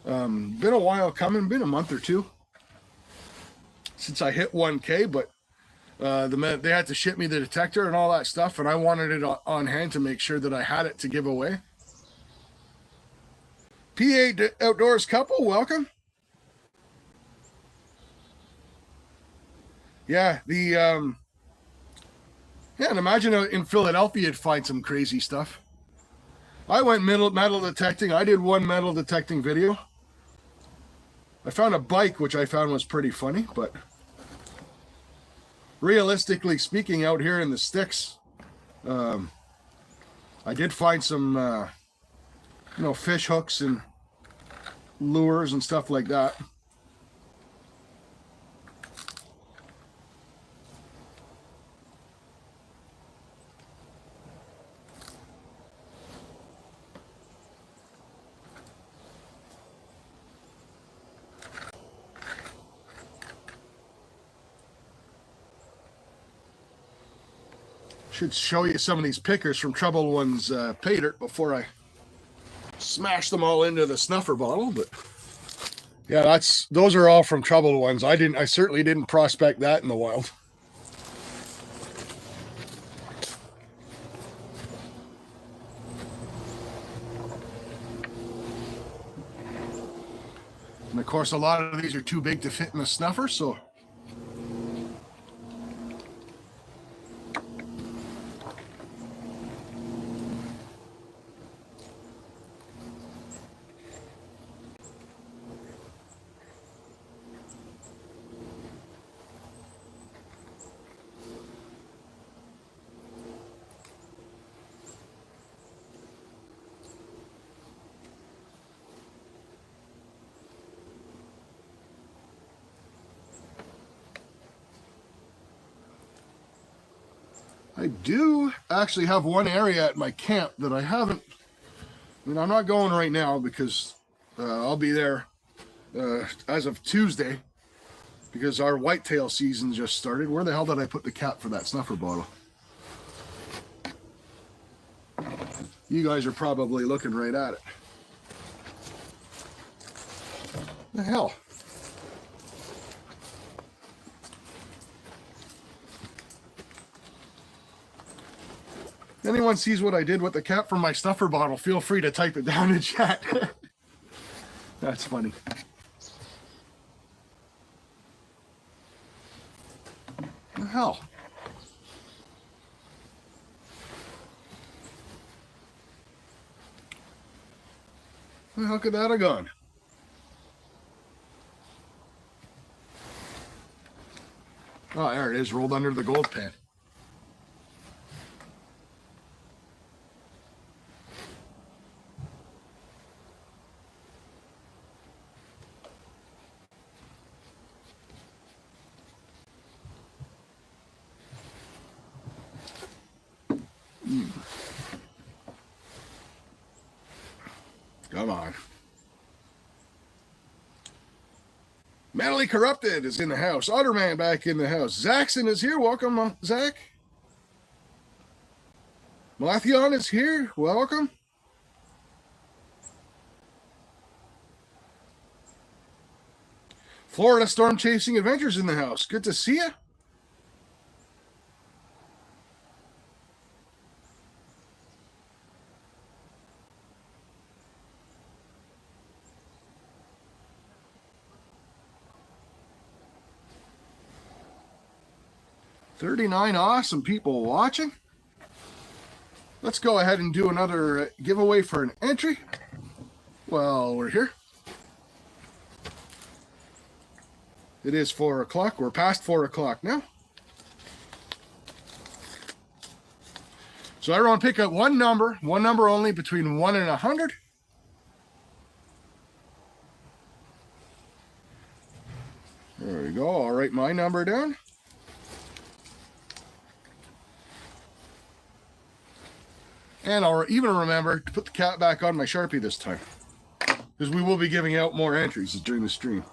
Speaker 1: Been a while coming, been a month or two since I hit 1K, but they had to ship me the detector and all that stuff, and I wanted it on hand to make sure that I had it to give away. PA Outdoors couple, welcome. Yeah, and imagine in Philadelphia you'd find some crazy stuff. I went metal detecting. I did one metal detecting video. I found a bike, which I found was pretty funny, but realistically speaking, out here in the sticks, I did find some, fish hooks and lures and stuff like that. Should show you some of these pickers from Troubled Ones pay dirt before I smash them all into the snuffer bottle, but yeah, those are all from Troubled Ones. I certainly didn't prospect that in the wild. And of course, a lot of these are too big to fit in a snuffer, so I do actually have one area at my camp that I haven't. I'm not going right now because I'll be there as of Tuesday because our whitetail season just started. Where the hell did I put the cap for that snuffer bottle? You guys are probably looking right at it. The hell? Anyone sees what I did with the cap from my snuffer bottle, feel free to type it down in chat. That's funny. The hell? Where the hell could that have gone? Oh, there it is, rolled under the gold pan. Come on. Mentally Corrupted is in the house. Otterman back in the house. Zaxon is here. Welcome, Zach. Malathion is here. Welcome. Florida Storm Chasing Adventures in the house. Good to see you. $39 awesome people watching. Let's go ahead and do another giveaway for an entry. Well, we're here. It is 4 o'clock. We're past 4 o'clock now. So everyone pick up one number only between 1 and 100. There we go. I'll write my number down. And I'll even remember to put the cap back on my Sharpie this time, because we will be giving out more entries during the stream.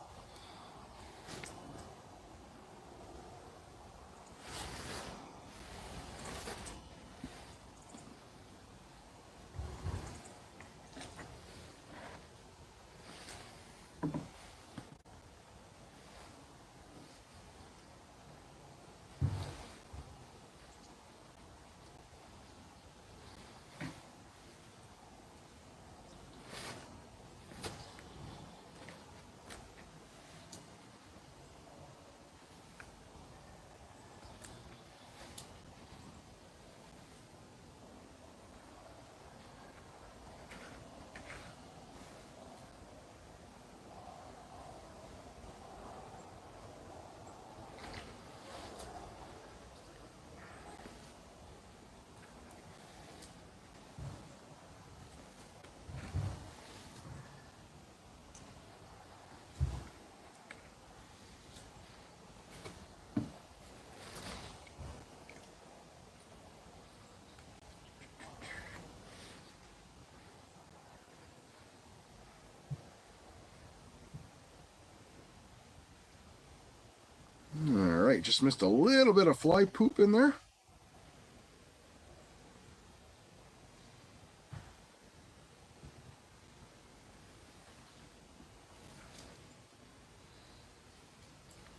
Speaker 1: All right, just missed a little bit of fly poop in there.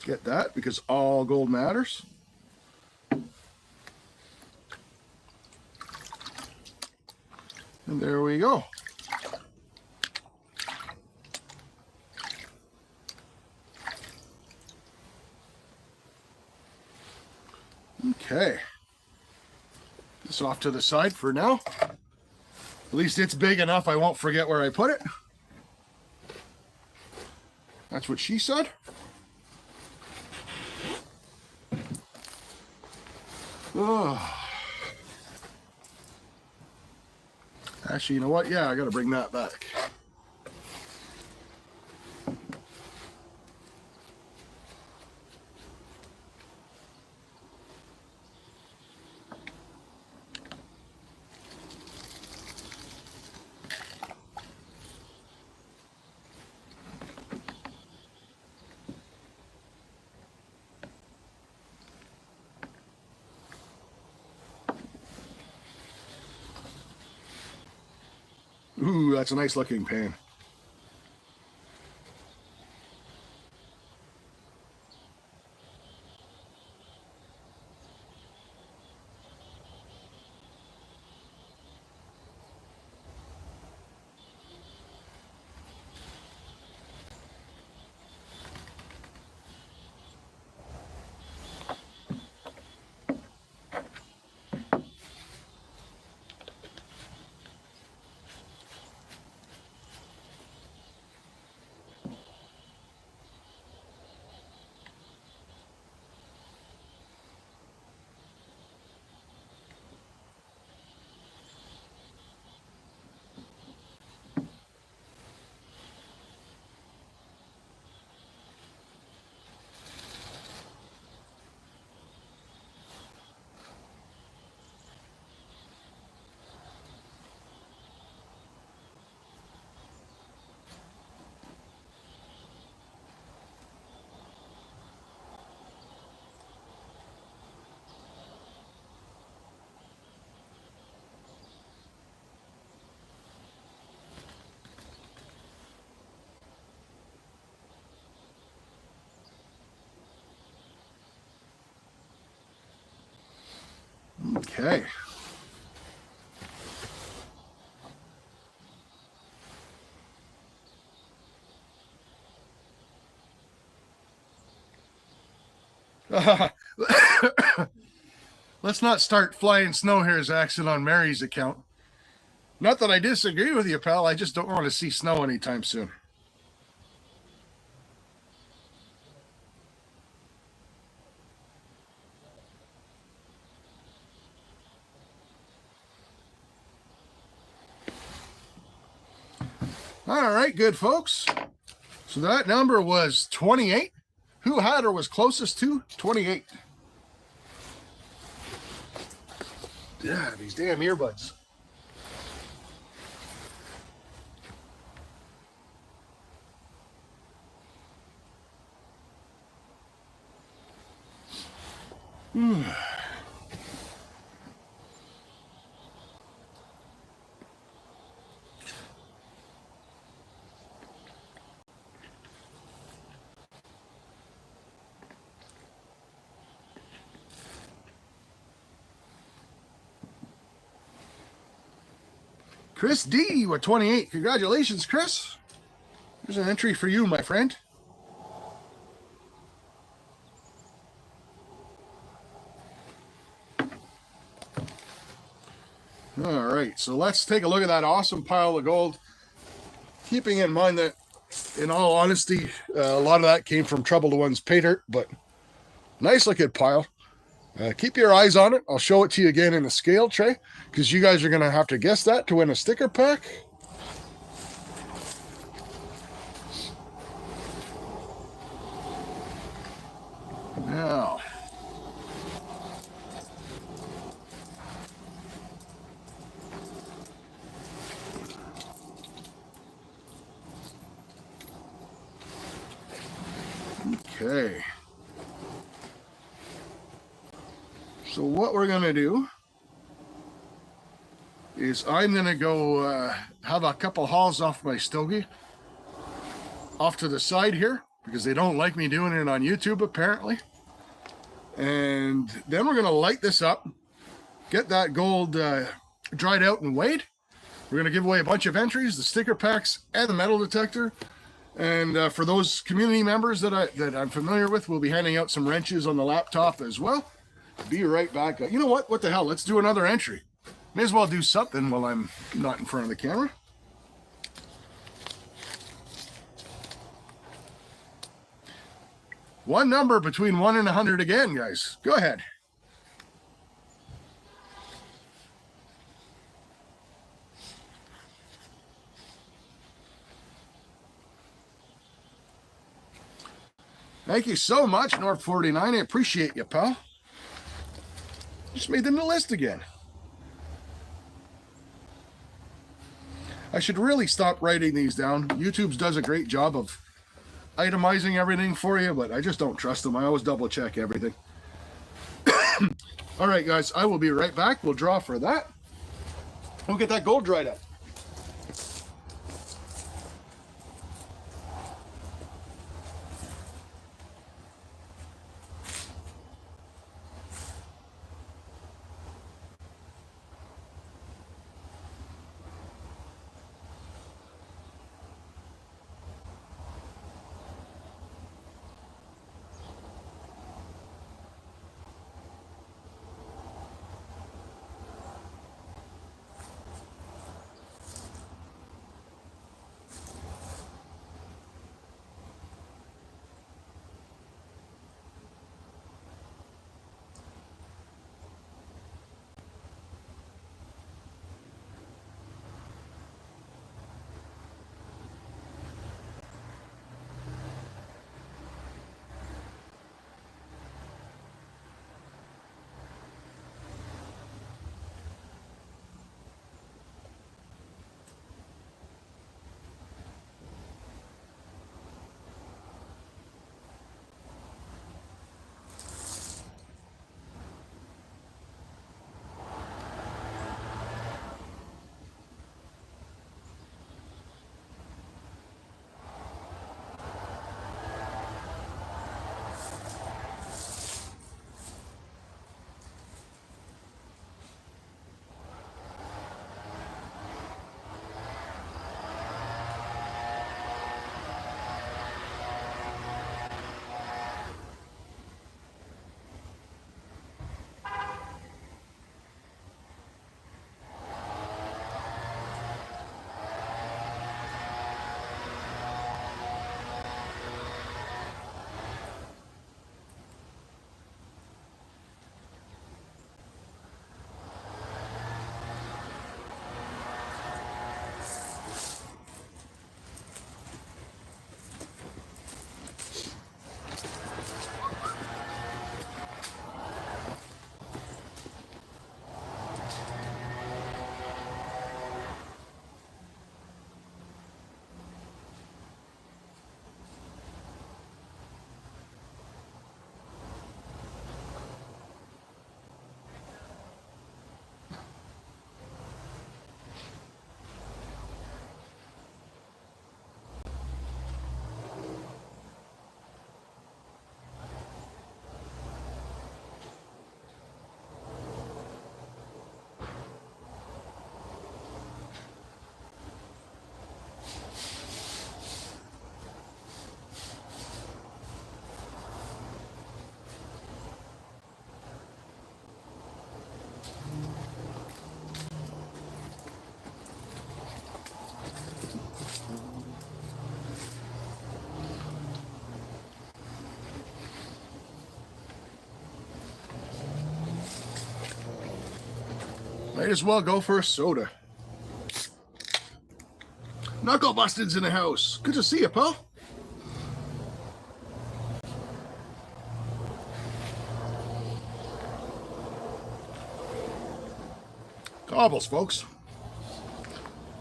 Speaker 1: Get that, because all gold matters. And there we go. Okay. This off to the side for now. At least it's big enough I won't forget where I put it. That's what she said. Oh. Actually, you know what? Yeah, I got to bring that back. Ooh, that's a nice looking pan. Okay. Let's not start flying snow hares accent on Mary's account. Not that I disagree with you, pal. I just don't want to see snow anytime soon. All right, good folks. So that number was 28. Who had or was closest to 28? Yeah, these damn earbuds. Chris D with 28. Congratulations, Chris. Here's an entry for you, my friend. All right, so let's take a look at that awesome pile of gold. Keeping in mind that, in all honesty, a lot of that came from Troubled One's pay dirt, but nice looking pile. Keep your eyes on it. I'll show it to you again in a scale tray, because you guys are going to have to guess that to win a sticker pack. Now, okay. So what we're going to do is I'm going to go have a couple hauls off my stogie off to the side here, because they don't like me doing it on YouTube, apparently. And then we're going to light this up, get that gold dried out and weighed. We're going to give away a bunch of entries, the sticker packs, and the metal detector. And for those community members that I'm familiar with, we'll be handing out some wrenches on the laptop as well. Be right back. You know what? What the hell? Let's do another entry. May as well do something while I'm not in front of the camera. One number between 1 and 100 again, guys. Go ahead. Thank you so much, North 49. I appreciate you, pal. Just made the list again. I should really stop writing these down. YouTube does a great job of itemizing everything for you, but I just don't trust them. I always double check everything. All right, guys, I will be right back. We'll draw for that. We'll get that gold dried up. Might as well go for a soda. Knuckle Busted's in the house. Good to see you, pal. Gobbles, folks.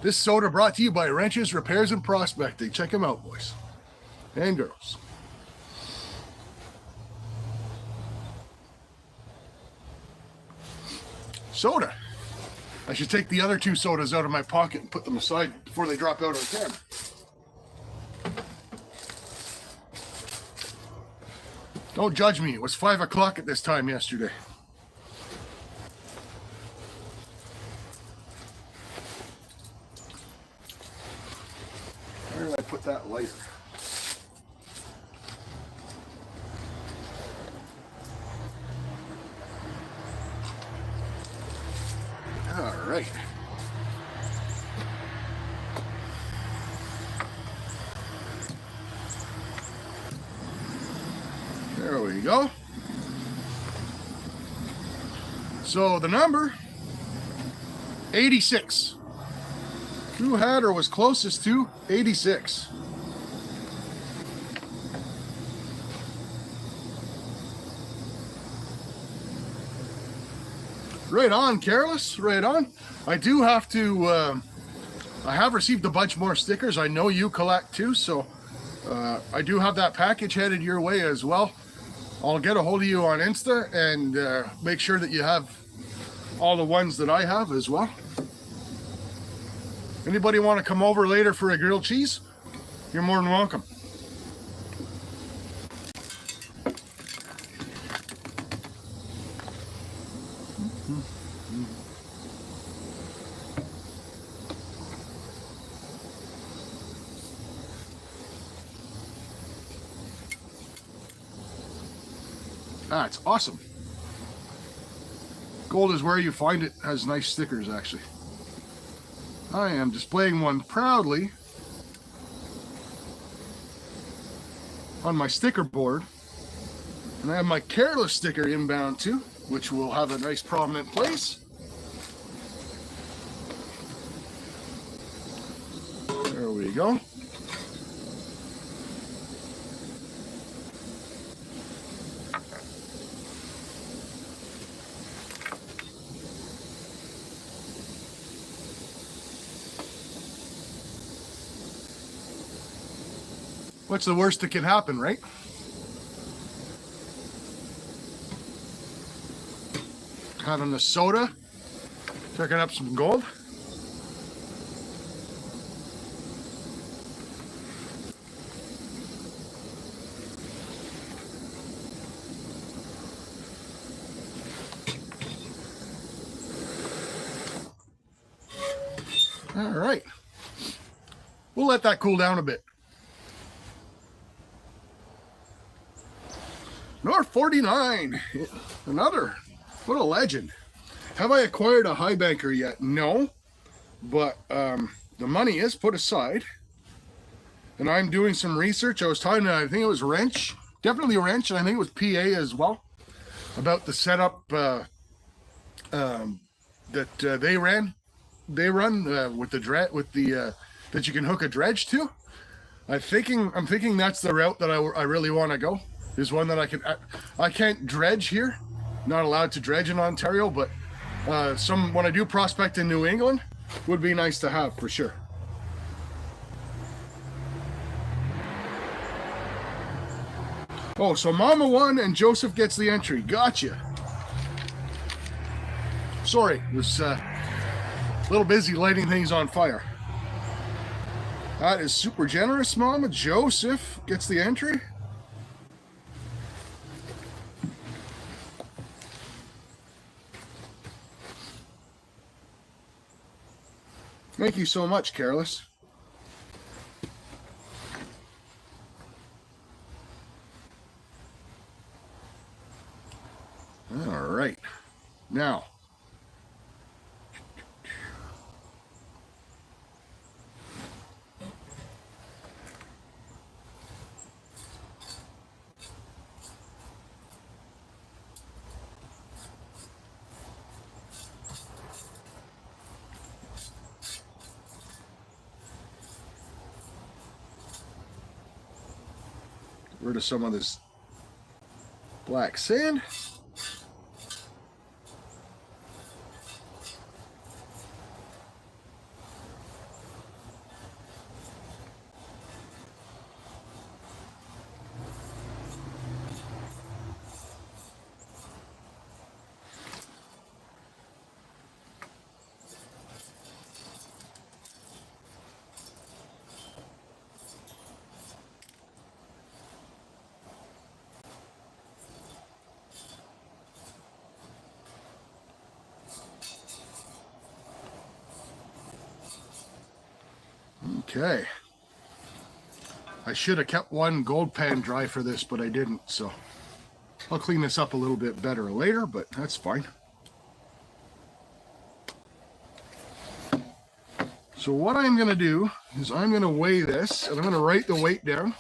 Speaker 1: This soda brought to you by Wrenches, Repairs, and Prospecting. Check them out, boys and girls. Soda. I should take the other two sodas out of my pocket and put them aside before they drop out of the can. Don't judge me. It was 5 o'clock at this time yesterday. Where did I put that lighter? All right. There we go. So the number 86. Who had or was closest to 86? Right on, Careless. Right on. I do have to, I have received a bunch more stickers. I know you collect too, so I do have that package headed your way as well. I'll get a hold of you on Insta and make sure that you have all the ones that I have as well. Anybody want to come over later for a grilled cheese? You're more than welcome. That's awesome. Gold is where you find it. Has nice stickers, actually. I am displaying one proudly on my sticker board. And I have my Careless sticker inbound too, which will have a nice prominent place. There we go. What's the worst that can happen, right? Having a soda, picking up some gold. All right. We'll let that cool down a bit. North 49, another, what a legend. Have I acquired a high banker yet? No, but the money is put aside, and I'm doing some research. I was talking to, I think it was Wrench, definitely Wrench, and I think it was PA as well, about the setup that they run with the that you can hook a dredge to. I'm thinking that's the route that I really want to go. Is one that I can't dredge here, not allowed to dredge in Ontario, but when I do prospect in New England, would be nice to have for sure. Oh, so Mama won and Joseph gets the entry. Gotcha. Sorry, was a little busy lighting things on fire. That is super generous, Mama. Joseph gets the entry. Thank you so much, Careless. All right. Now, rid of some of this black sand. Okay. I should have kept one gold pan dry for this, but I didn't, so I'll clean this up a little bit better later, but that's fine. So what I'm going to do is I'm going to weigh this, and I'm going to write the weight down.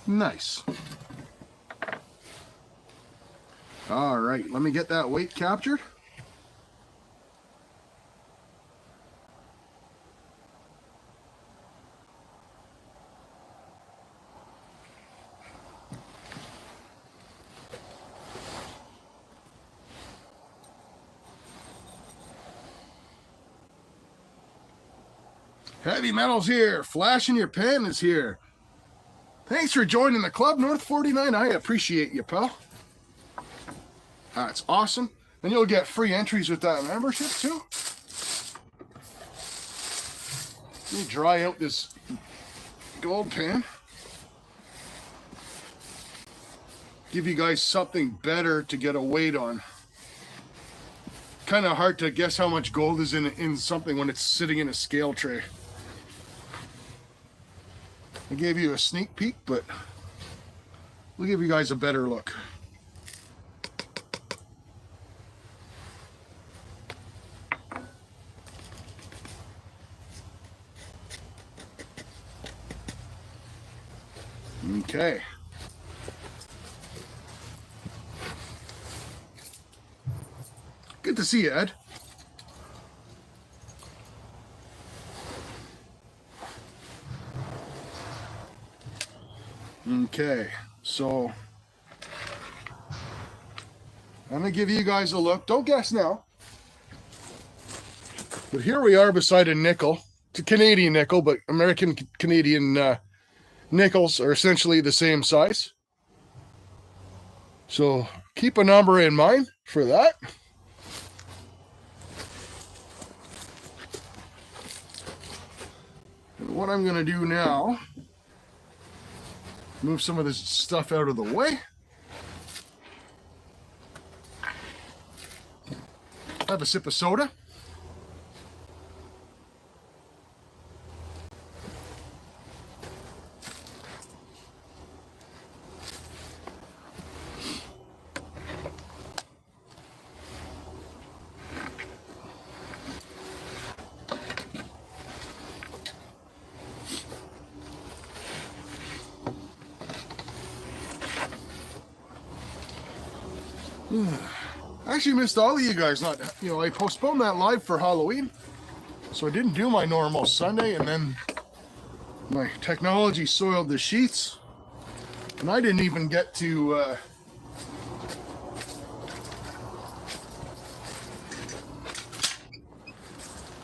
Speaker 1: Nice. All right, let me get that weight captured. Heavy Metal's here. Flash in your pen is here. Thanks for joining the club, North 49. I appreciate you, pal. That's awesome. And you'll get free entries with that membership, too. Let me dry out this gold pan. Give you guys something better to get a weight on. Kind of hard to guess how much gold is in something when it's sitting in a scale tray. I gave you a sneak peek, but we'll give you guys a better look. Okay. Good to see you, Ed. Okay, so I'm going to give you guys a look. Don't guess now. But here we are beside a nickel. It's a Canadian nickel, but American-Canadian nickels are essentially the same size. So keep a number in mind for that. And what I'm going to do now, move some of this stuff out of the way. Have a sip of soda. I actually missed all of you guys. I postponed that live for Halloween, so I didn't do my normal Sunday, and then my technology soiled the sheets, and I didn't even get to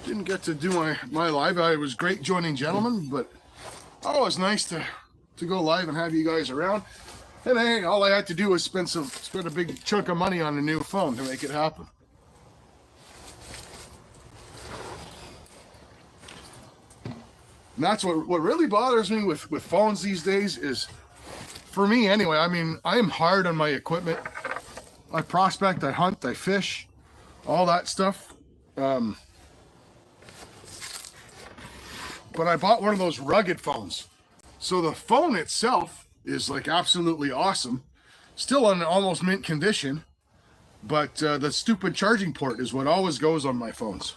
Speaker 1: do my live. I was great joining gentlemen, but always nice to go live and have you guys around. And hey, all I had to do was spend a big chunk of money on a new phone to make it happen. And that's what really bothers me with phones these days is, for me anyway, I mean, I'm hard on my equipment. I prospect, I hunt, I fish, all that stuff. But I bought one of those rugged phones. So the phone itself is like absolutely awesome, still in almost mint condition, but the stupid charging port is what always goes on my phones.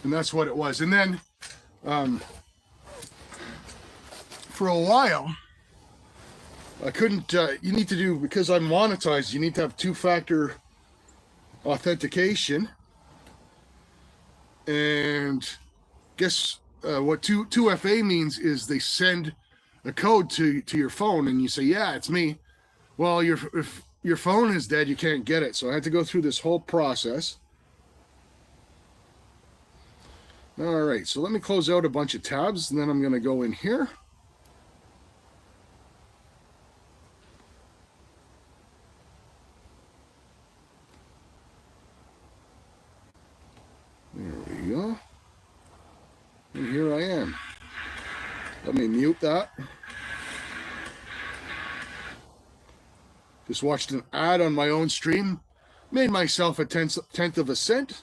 Speaker 1: And that's what it was. And then for a while, I couldn't, you need to do, because I'm monetized, you need to have two-factor authentication. And guess what 2FA means is they send a code to your phone and you say, yeah, it's me. Well, if your phone is dead, you can't get it. So I had to go through this whole process. All right, so let me close out a bunch of tabs, and then I'm going to go in here. There we go. And here I am. Let me mute that. Just watched an ad on my own stream. Made myself a tenth of a cent.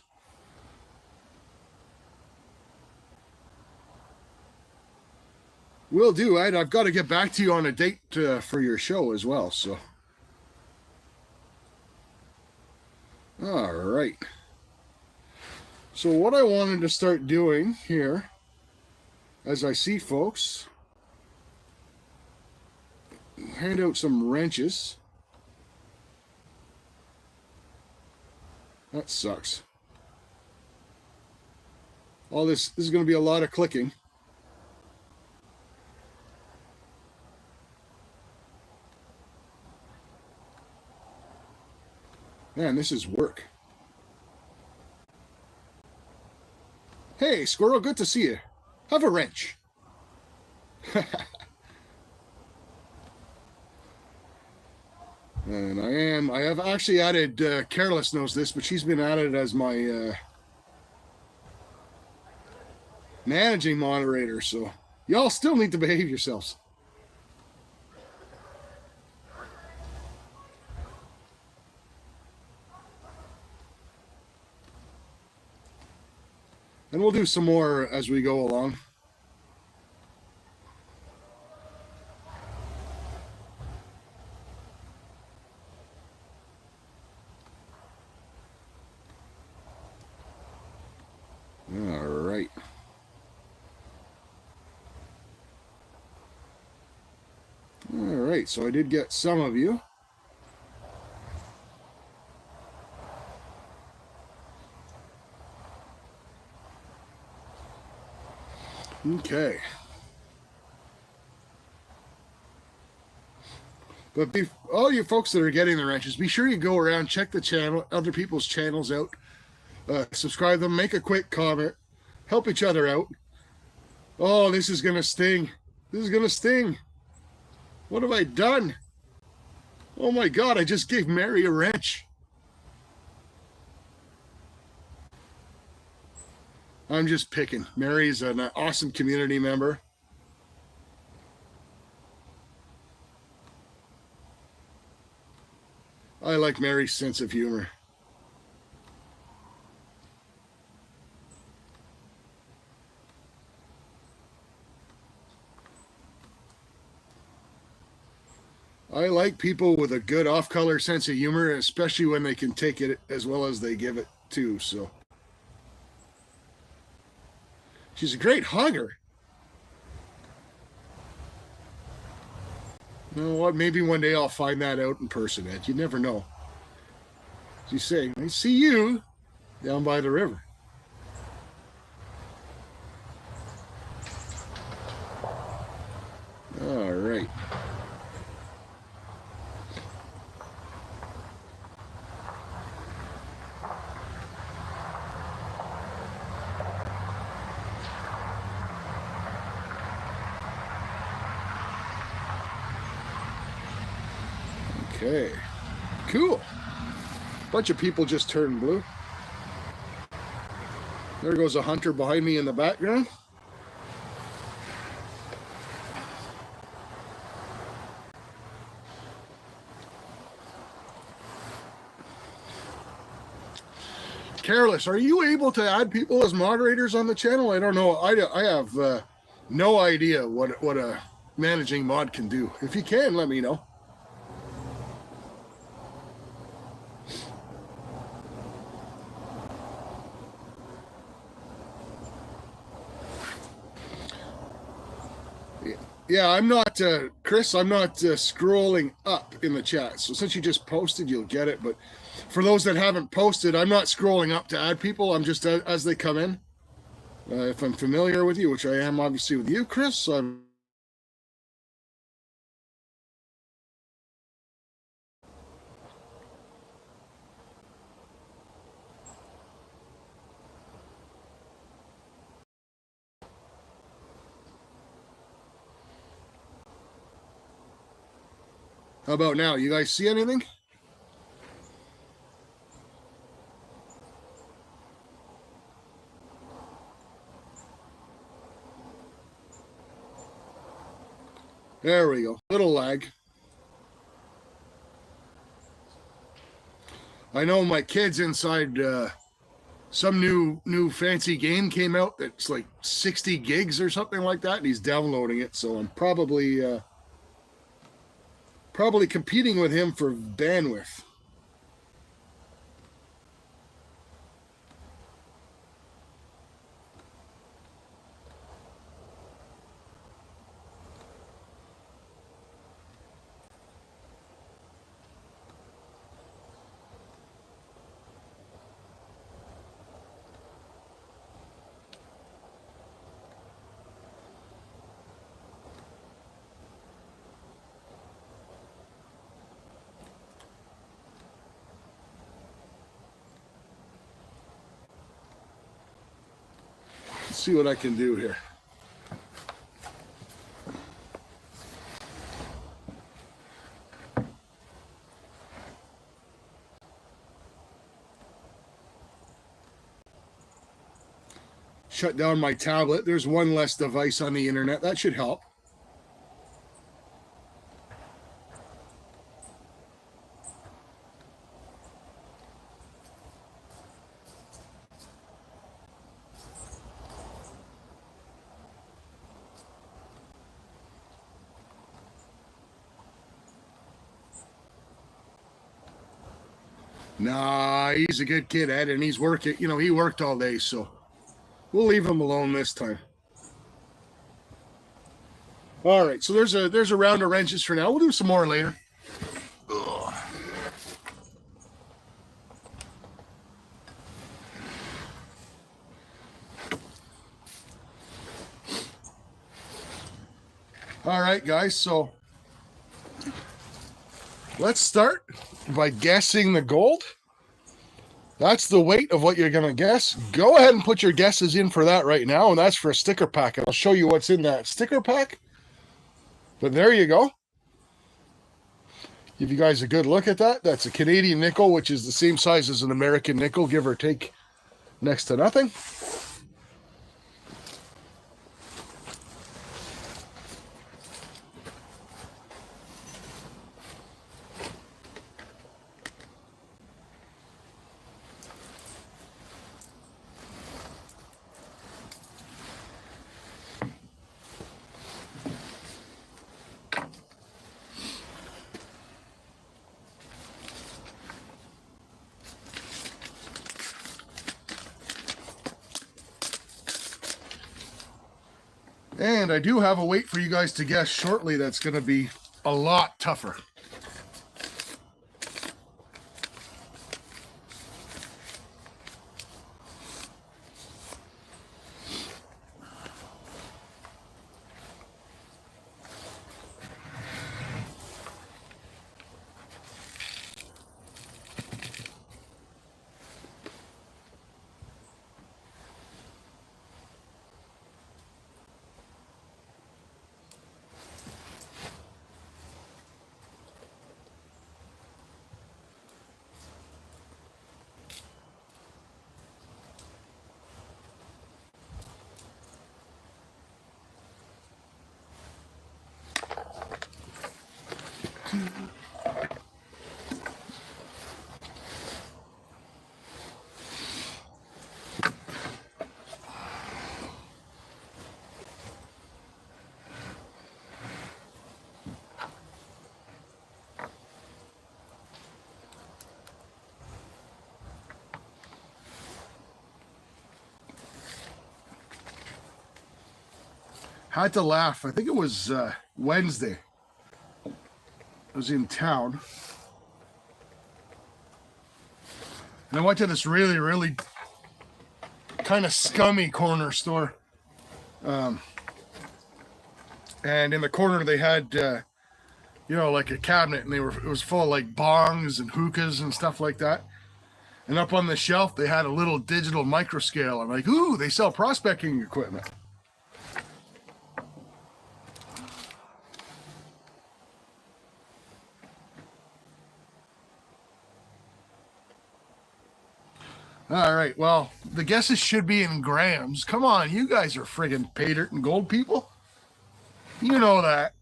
Speaker 1: Will do, Ed. I've got to get back to you on a date for your show as well, so. All right. So what I wanted to start doing here, as I see folks, hand out some wrenches. That sucks. All this is going to be a lot of clicking. Man, this is work. Hey, Squirrel, good to see you. Have a wrench. And I have actually added, Careless knows this, but she's been added as my managing moderator, so y'all still need to behave yourselves. And we'll do some more as we go along. All right. All right, so I did get some of you. Okay. But all you folks that are getting the wrenches, be sure you go around, check the channel, other people's channels out, subscribe them, make a quick comment, help each other out. Oh, this is going to sting. This is going to sting. What have I done? Oh my God, I just gave Mary a wrench. I'm just picking. Mary's an awesome community member. I like Mary's sense of humor. I like people with a good off-color sense of humor, especially when they can take it as well as they give it too, so. She's a great hugger. You know what? Maybe one day I'll find that out in person, Ed. You never know. As you say, I see you down by the river. All right. Okay, cool. Bunch of people just turned blue. There goes a hunter behind me in the background. Careless, are you able to add people as moderators on the channel? I don't know. I have no idea what a managing mod can do. If you can, let me know. Yeah, I'm not, Chris, I'm not scrolling up in the chat. So since you just posted, you'll get it. But for those that haven't posted, I'm not scrolling up to add people. I'm just as they come in. If I'm familiar with you, which I am obviously with you, Chris, I'm. How about now? You guys see anything? There we go. Little lag. I know my kid's inside some new fancy game came out that's like 60 gigs or something like that, and he's downloading it. So I'm probably competing with him for bandwidth. Let's see what I can do here. Shut down my tablet. There's one less device on the internet. That should help. Nah, he's a good kid, Ed, and he's working. You know, he worked all day, so we'll leave him alone this time. All right, so there's a round of wrenches for now. We'll do some more later. Ugh. All right, guys, so let's start by guessing the gold. That's the weight of what you're going to guess. Go ahead and put your guesses in for that right now, and that's for a sticker pack. I'll show you what's in that sticker pack. But there you go. Give you guys a good look at that. That's a Canadian nickel, which is the same size as an American nickel, give or take next to nothing. And I do have a weight for you guys to guess shortly that's going to be a lot tougher. Had to laugh. I think it was Wednesday. I was in town. And I went to this really, really kind of scummy corner store. And in the corner they had, like a cabinet, and it was full of like bongs and hookahs and stuff like that. And up on the shelf, they had a little digital microscale. I'm like, ooh, they sell prospecting equipment. All right, well, the guesses should be in grams. Come on, you guys are friggin' pay dirt and gold people. You know that.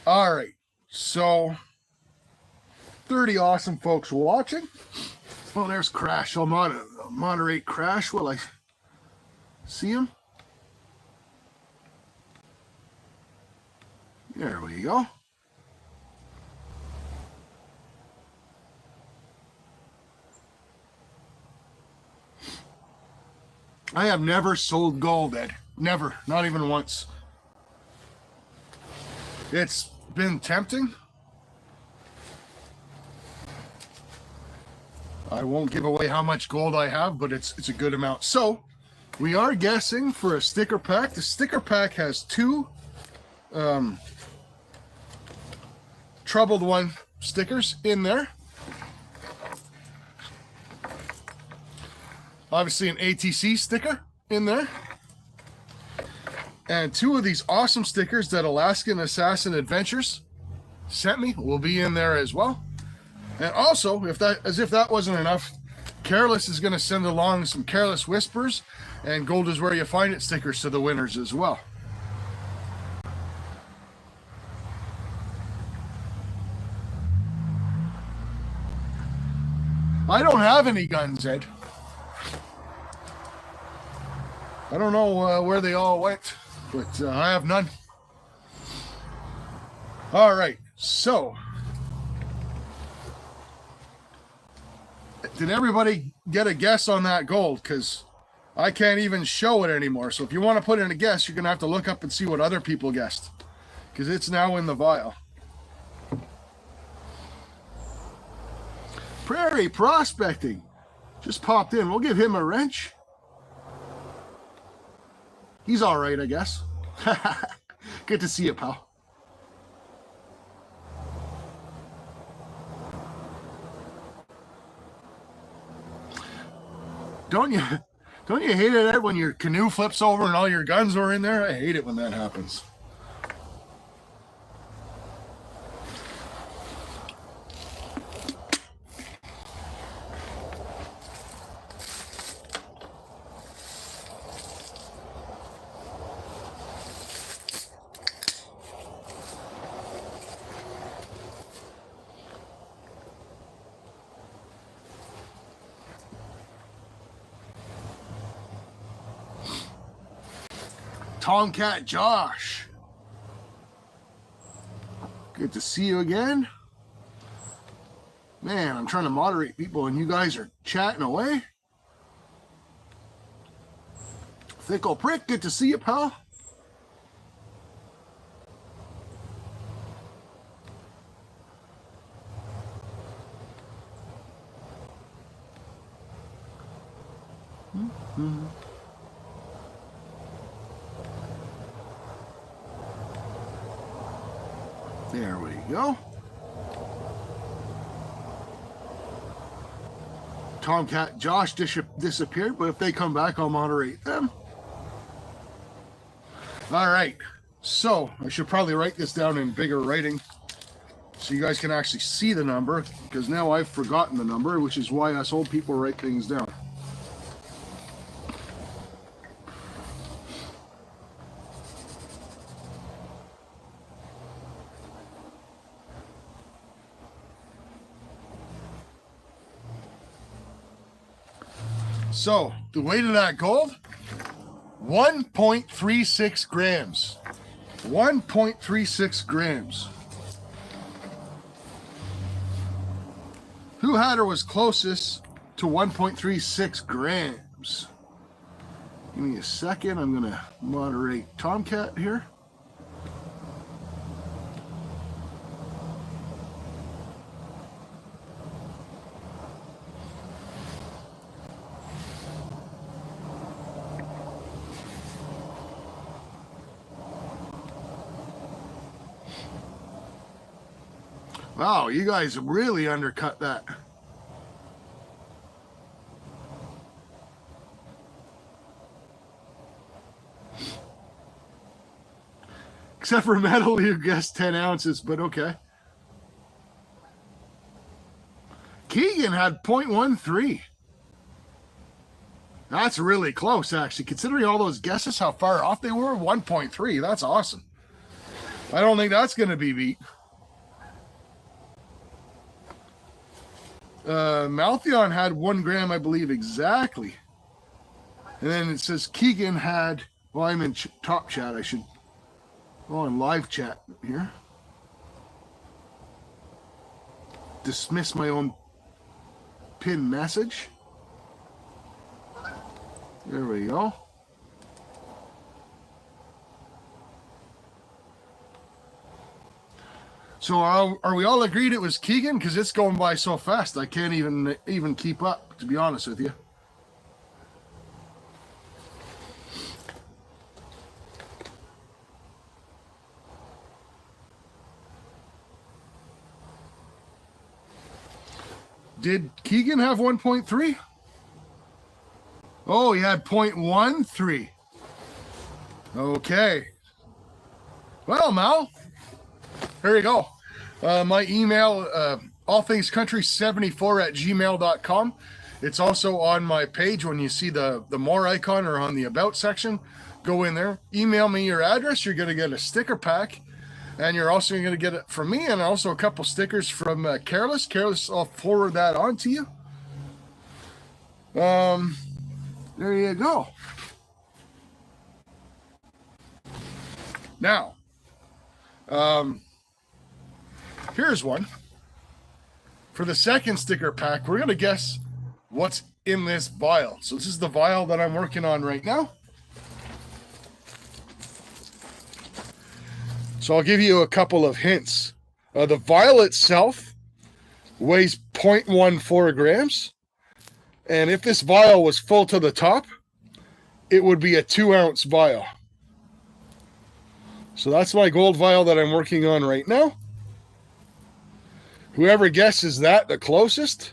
Speaker 1: All right, so 30 awesome folks watching. Oh, there's Crash. I'll moderate Crash while I see him. There we go. I have never sold gold, Ed. Never. Not even once. It's been tempting. I won't give away how much gold I have, but it's a good amount. So we are guessing for a sticker pack. The sticker pack has two troubled one stickers in there. Obviously an ATC sticker in there. And two of these awesome stickers that Alaskan Assassin Adventures sent me will be in there as well. And also, as if that wasn't enough, Careless is going to send along some Careless Whispers and Gold is Where You Find It stickers to the winners as well. I don't have any guns, Ed. I don't know where they all went, but I have none. All right, so did everybody get a guess on that gold? Because I can't even show it anymore. So if you want to put in a guess, you're going to have to look up and see what other people guessed, because it's now in the vial. Prairie Prospecting just popped in. We'll give him a wrench. He's all right, I guess. Good to see you, pal. Don't you hate it, Ed, when your canoe flips over and all your guns are in there? I hate it when that happens. Tomcat Josh. Good to see you again. Man, I'm trying to moderate people and you guys are chatting away. Thickle Prick, good to see you, pal. Mm-hmm. There we go. Tomcat Josh disappeared, but if they come back, I'll moderate them. All right. So I should probably write this down in bigger writing so you guys can actually see the number, because now I've forgotten the number, which is why us old people write things down. So the weight of that gold, 1.36 grams. 1.36 grams. Who had or was closest to 1.36 grams? Give me a second. I'm going to moderate Tomcat here. Wow, you guys really undercut that. Except for metal, you guessed 10 ounces, but okay. Keegan had 0.13. That's really close, actually. Considering all those guesses, how far off they were, 1.3. That's awesome. I don't think that's going to be beat. Maltheon had 1 gram, I believe, exactly. And then it says Keegan had, well, I'm in top chat. I should, oh, in live chat here. Dismiss my own pin message. There we go. So are we all agreed it was Keegan? Because it's going by so fast, I can't even keep up, to be honest with you. Did Keegan have 1.3? Oh, he had 0.13. Okay. Well, Mal, here you go. My email, allthingscountry74@gmail.com. It's also on my page when you see the more icon or on the about section. Go in there, email me your address. You're going to get a sticker pack, and you're also going to get it from me and also a couple stickers from Careless. Careless, I'll forward that on to you. There you go. Now, here's one. For the second sticker pack, we're going to guess what's in this vial. So this is the vial that I'm working on right now. So I'll give you a couple of hints. The vial itself weighs 0.14 grams. And if this vial was full to the top, it would be a 2-ounce vial. So that's my gold vial that I'm working on right now. Whoever guesses that the closest,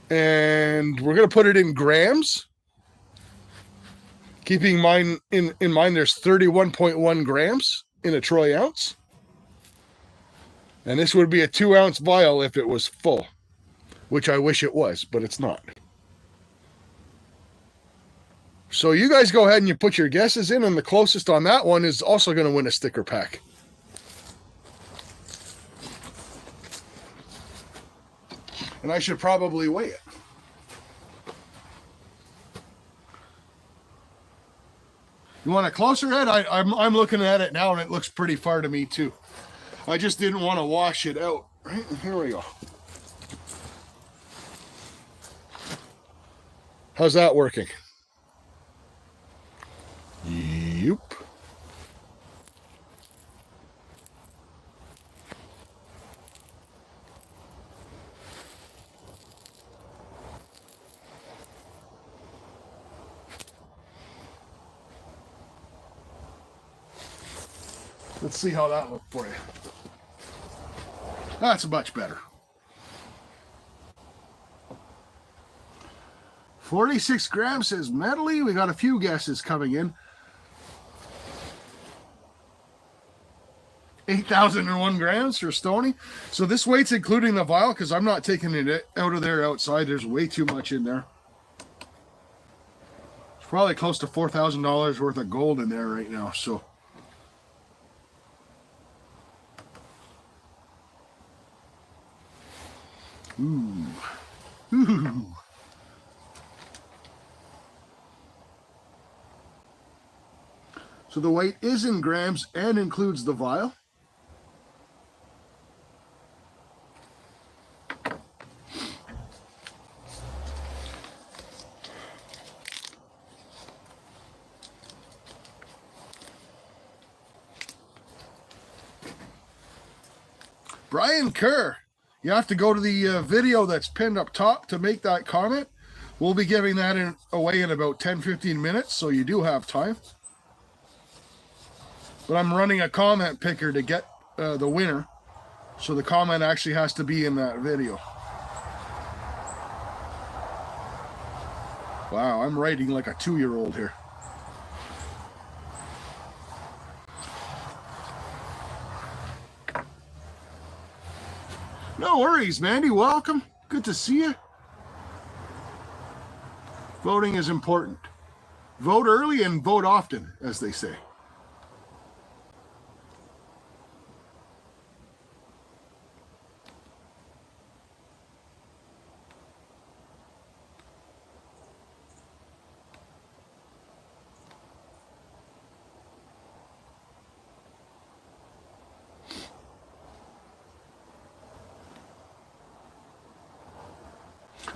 Speaker 1: and we're going to put it in grams. Keeping in mind there's 31.1 grams in a troy ounce. And this would be a 2-ounce vial if it was full, which I wish it was, but it's not. So you guys go ahead and you put your guesses in, and the closest on that one is also going to win a sticker pack. And I should probably weigh it. You want a closer, Ed? I'm looking at it now, and it looks pretty far to me, too. I just didn't want to wash it out. Right, here we go. How's that working? Yep. Let's see how that looked for you. That's much better. 46 grams says metally. We got a few guesses coming in. 8,001 grams for Stony. So this weight's including the vial because I'm not taking it out of there outside. There's way too much in there. It's probably close to $4,000 worth of gold in there right now. So. Ooh. Ooh. So the weight is in grams and includes the vial. Brian Kerr, you have to go to the video that's pinned up top to make that comment. We'll be giving that away in about 10-15 minutes, so you do have time. But I'm running a comment picker to get the winner, so the comment actually has to be in that video. Wow, I'm writing like a 2-year-old here. No worries, Mandy. Welcome. Good to see you. Voting is important. Vote early and vote often, as they say.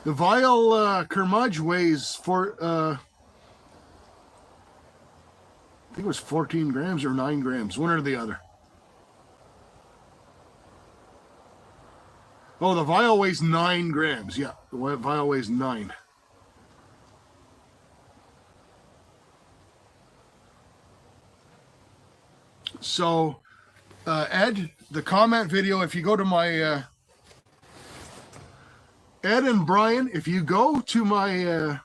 Speaker 1: The vial Kermudge weighs I think it was 14 grams or 9 grams, one or the other. Oh, the vial weighs 9 grams. Yeah, the vial weighs 9. So, Ed, the comment video, if you go to my... Ed and Brian, if you go to my...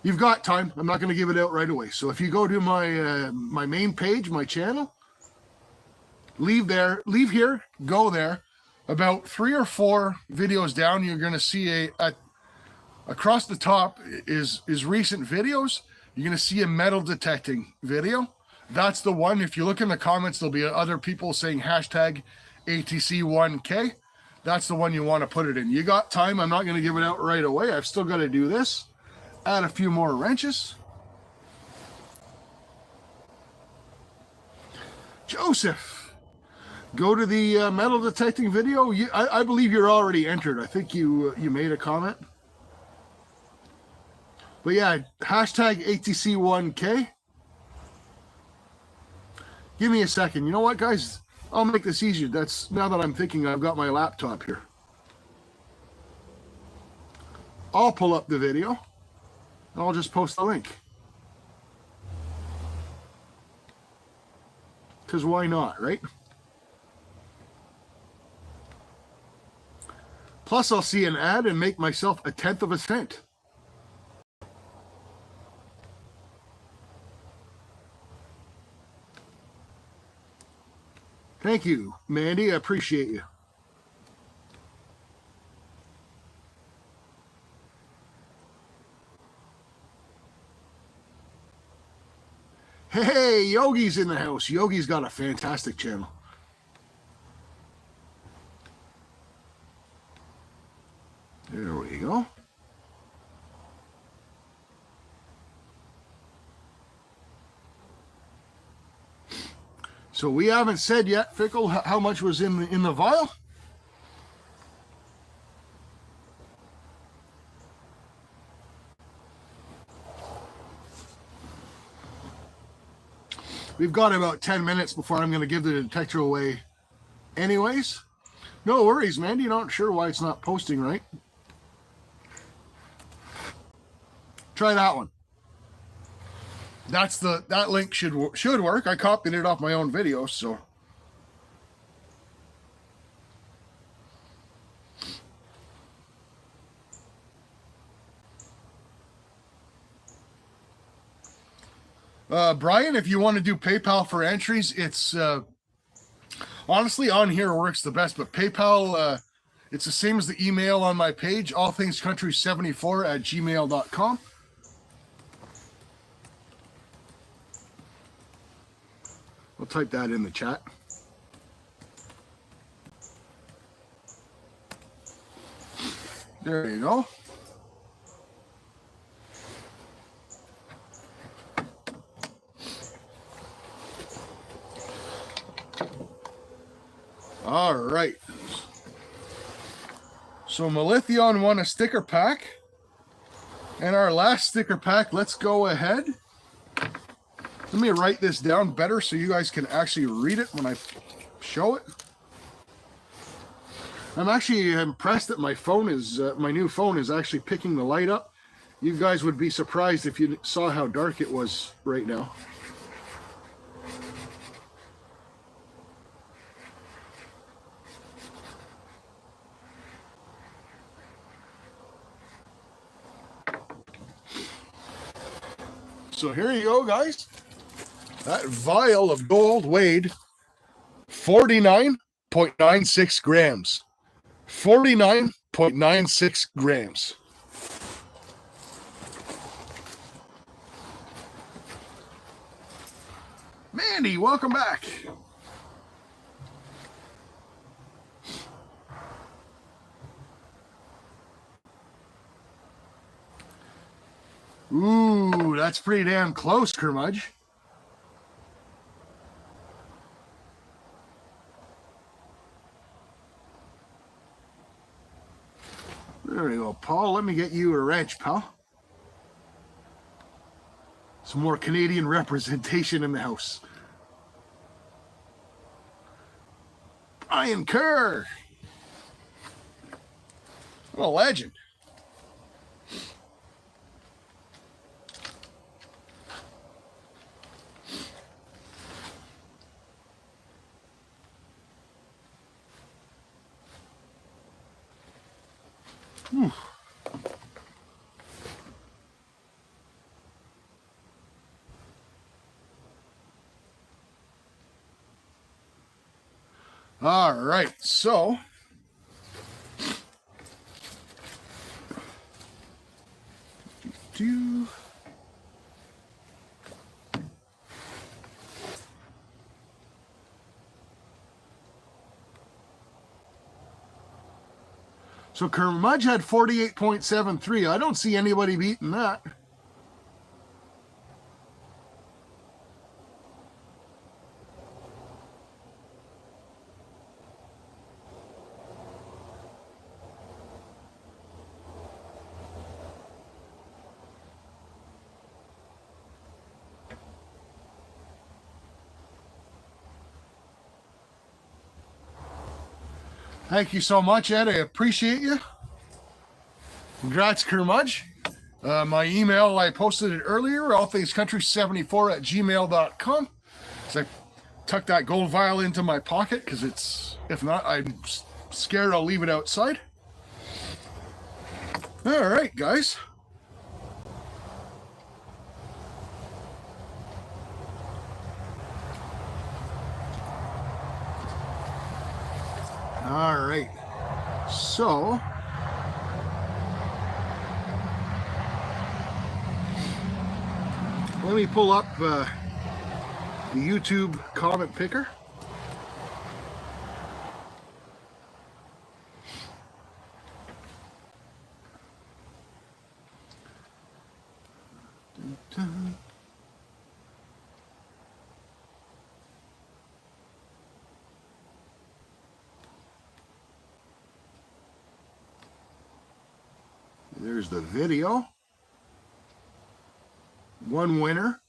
Speaker 1: you've got time. I'm not going to give it out right away. So if you go to my my main page, my channel, leave here, go there. About 3 or 4 videos down, you're going to see across the top is recent videos. You're going to see a metal detecting video. That's the one. If you look in the comments, there'll be other people saying hashtag ATC1K. That's the one you want to put it in. You got time. I'm not going to give it out right away. I've still got to do this. Add a few more wrenches. Joseph, go to the metal detecting video. I believe you're already entered. I think you made a comment. But yeah, hashtag ATC1K. Give me a second. You know what, guys? I'll make this easier. Now that I'm thinking, I've got my laptop here. I'll pull up the video, and I'll just post the link. Because why not, right? Plus, I'll see an ad and make myself 1/10 of a cent. Thank you, Mandy. I appreciate you. Hey, Yogi's in the house. Yogi's got a fantastic channel. There we go. So we haven't said yet, Fickle, how much was in the vial. We've got about 10 minutes before I'm going to give the detector away anyways. No worries, Mandy. Not sure why it's not posting right. Try that one. That link should work. I copied it off my own video, so. Brian, if you want to do PayPal for entries, it's honestly on here works the best, but PayPal, it's the same as the email on my page, allthingscountry74@gmail.com. I'll type that in the chat. There you go. All right. So Melithion won a sticker pack. And our last sticker pack, let's go ahead. Let me write this down better so you guys can actually read it when I show it. I'm actually impressed that my phone is, my new phone is actually picking the light up. You guys would be surprised if you saw how dark it was right now. So here you go, guys. That vial of gold weighed 49.96 grams. 49.96 grams. Mandy, welcome back. Ooh, that's pretty damn close, Kermudge. There we go, Paul. Let me get you a wrench, pal. Some more Canadian representation in the house. Brian Kerr. What a legend. Whew. All right, so So Kermudge had 48.73. I don't see anybody beating that. Thank you so much, Ed. I appreciate you. Congrats, Kermudge. My email, I posted it earlier, allthingscountry74@gmail.com. So I tucked that gold vial into my pocket because it's, if not, I'm scared I'll leave it outside. All right, guys. All right. So let me pull up the YouTube comment picker. There's the video. One winner.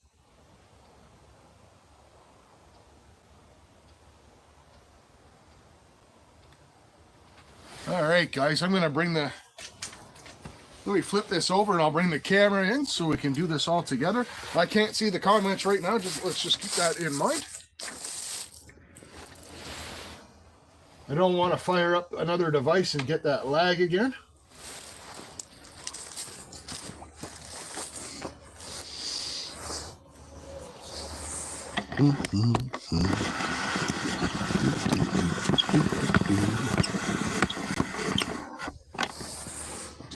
Speaker 1: All right, guys, I'm going to bring the, let me flip this over and I'll bring the camera in so we can do this all together. I can't see the comments right now. Let's just keep that in mind. I don't want to fire up another device and get that lag again.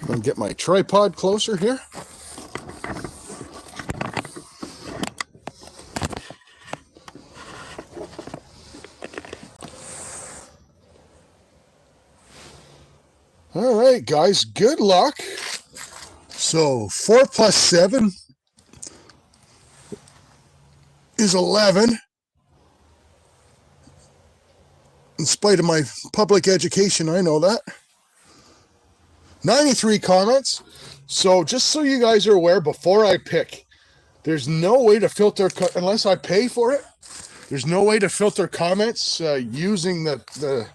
Speaker 1: I'll get my tripod closer here. All right, guys, good luck. So 4 plus 7 is 11. In spite of my public education, I know that. 93 comments. So just so you guys are aware, before I pick, there's no way to filter, unless I pay for it, there's no way to filter comments using the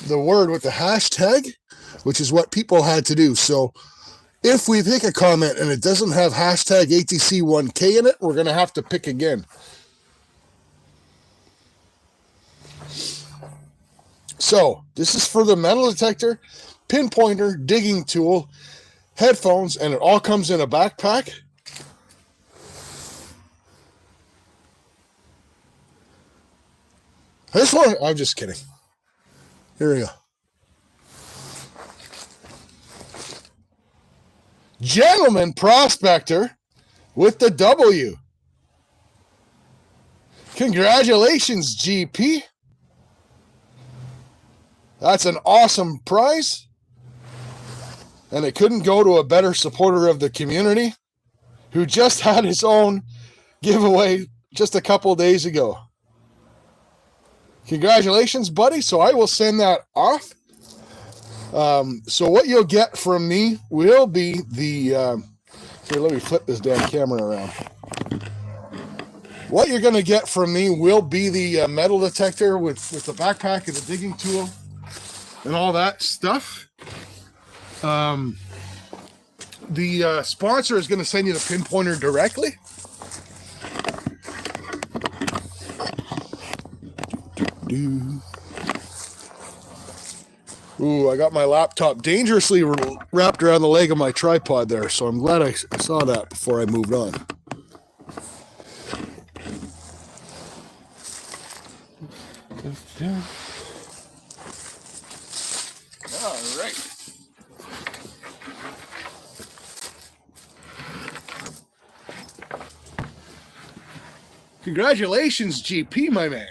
Speaker 1: word with the hashtag, which is what people had to do. So if we pick a comment and it doesn't have hashtag ATC1K in it, we're going to have to pick again. So this is for the metal detector, pinpointer, digging tool, headphones, and it all comes in a backpack. This one, I'm just kidding. Here we go. Gentleman Prospector with the W. Congratulations, GP. That's an awesome prize. And it couldn't go to a better supporter of the community who just had his own giveaway just a couple days ago. Congratulations, buddy. So I will send that off. So what you'll get from me will be the... here, let me flip this damn camera around. What you're going to get from me will be the metal detector with the backpack and the digging tool and all that stuff. The sponsor is going to send you the pinpointer directly. Ooh, I got my laptop dangerously wrapped around the leg of my tripod there, so I'm glad I saw that before I moved on. All right. Congratulations, GP, my man.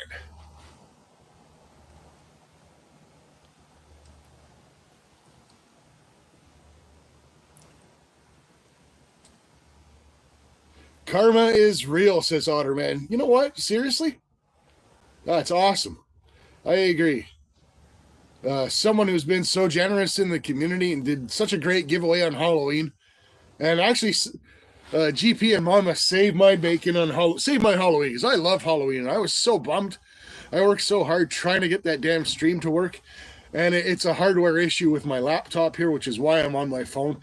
Speaker 1: Karma is real, says Otterman. You know what? Seriously? That's awesome. I agree. Someone who's been so generous in the community and did such a great giveaway on Halloween. And actually, GP and Mama saved my bacon on saved my Halloween, because I love Halloween. And I was so bummed. I worked so hard trying to get that damn stream to work. And it's a hardware issue with my laptop here, which is why I'm on my phone.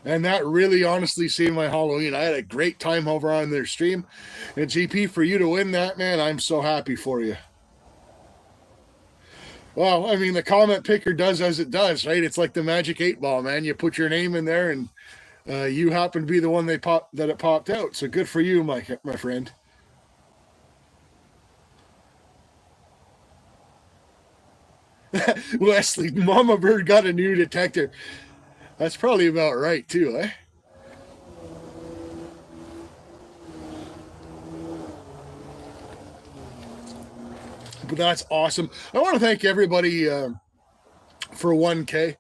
Speaker 1: And that really honestly saved my Halloween. I had a great time over on their stream. And GP, for you to win that, man, I'm so happy for you. Well, I mean, the comment picker does as it does, right? It's like the magic 8-ball, man. You put your name in there, and you happen to be the one that it popped out. So good for you, my friend. Wesley, Mama Bird got a new detector. That's probably about right, too, eh? But that's awesome. I want to thank everybody for 1K.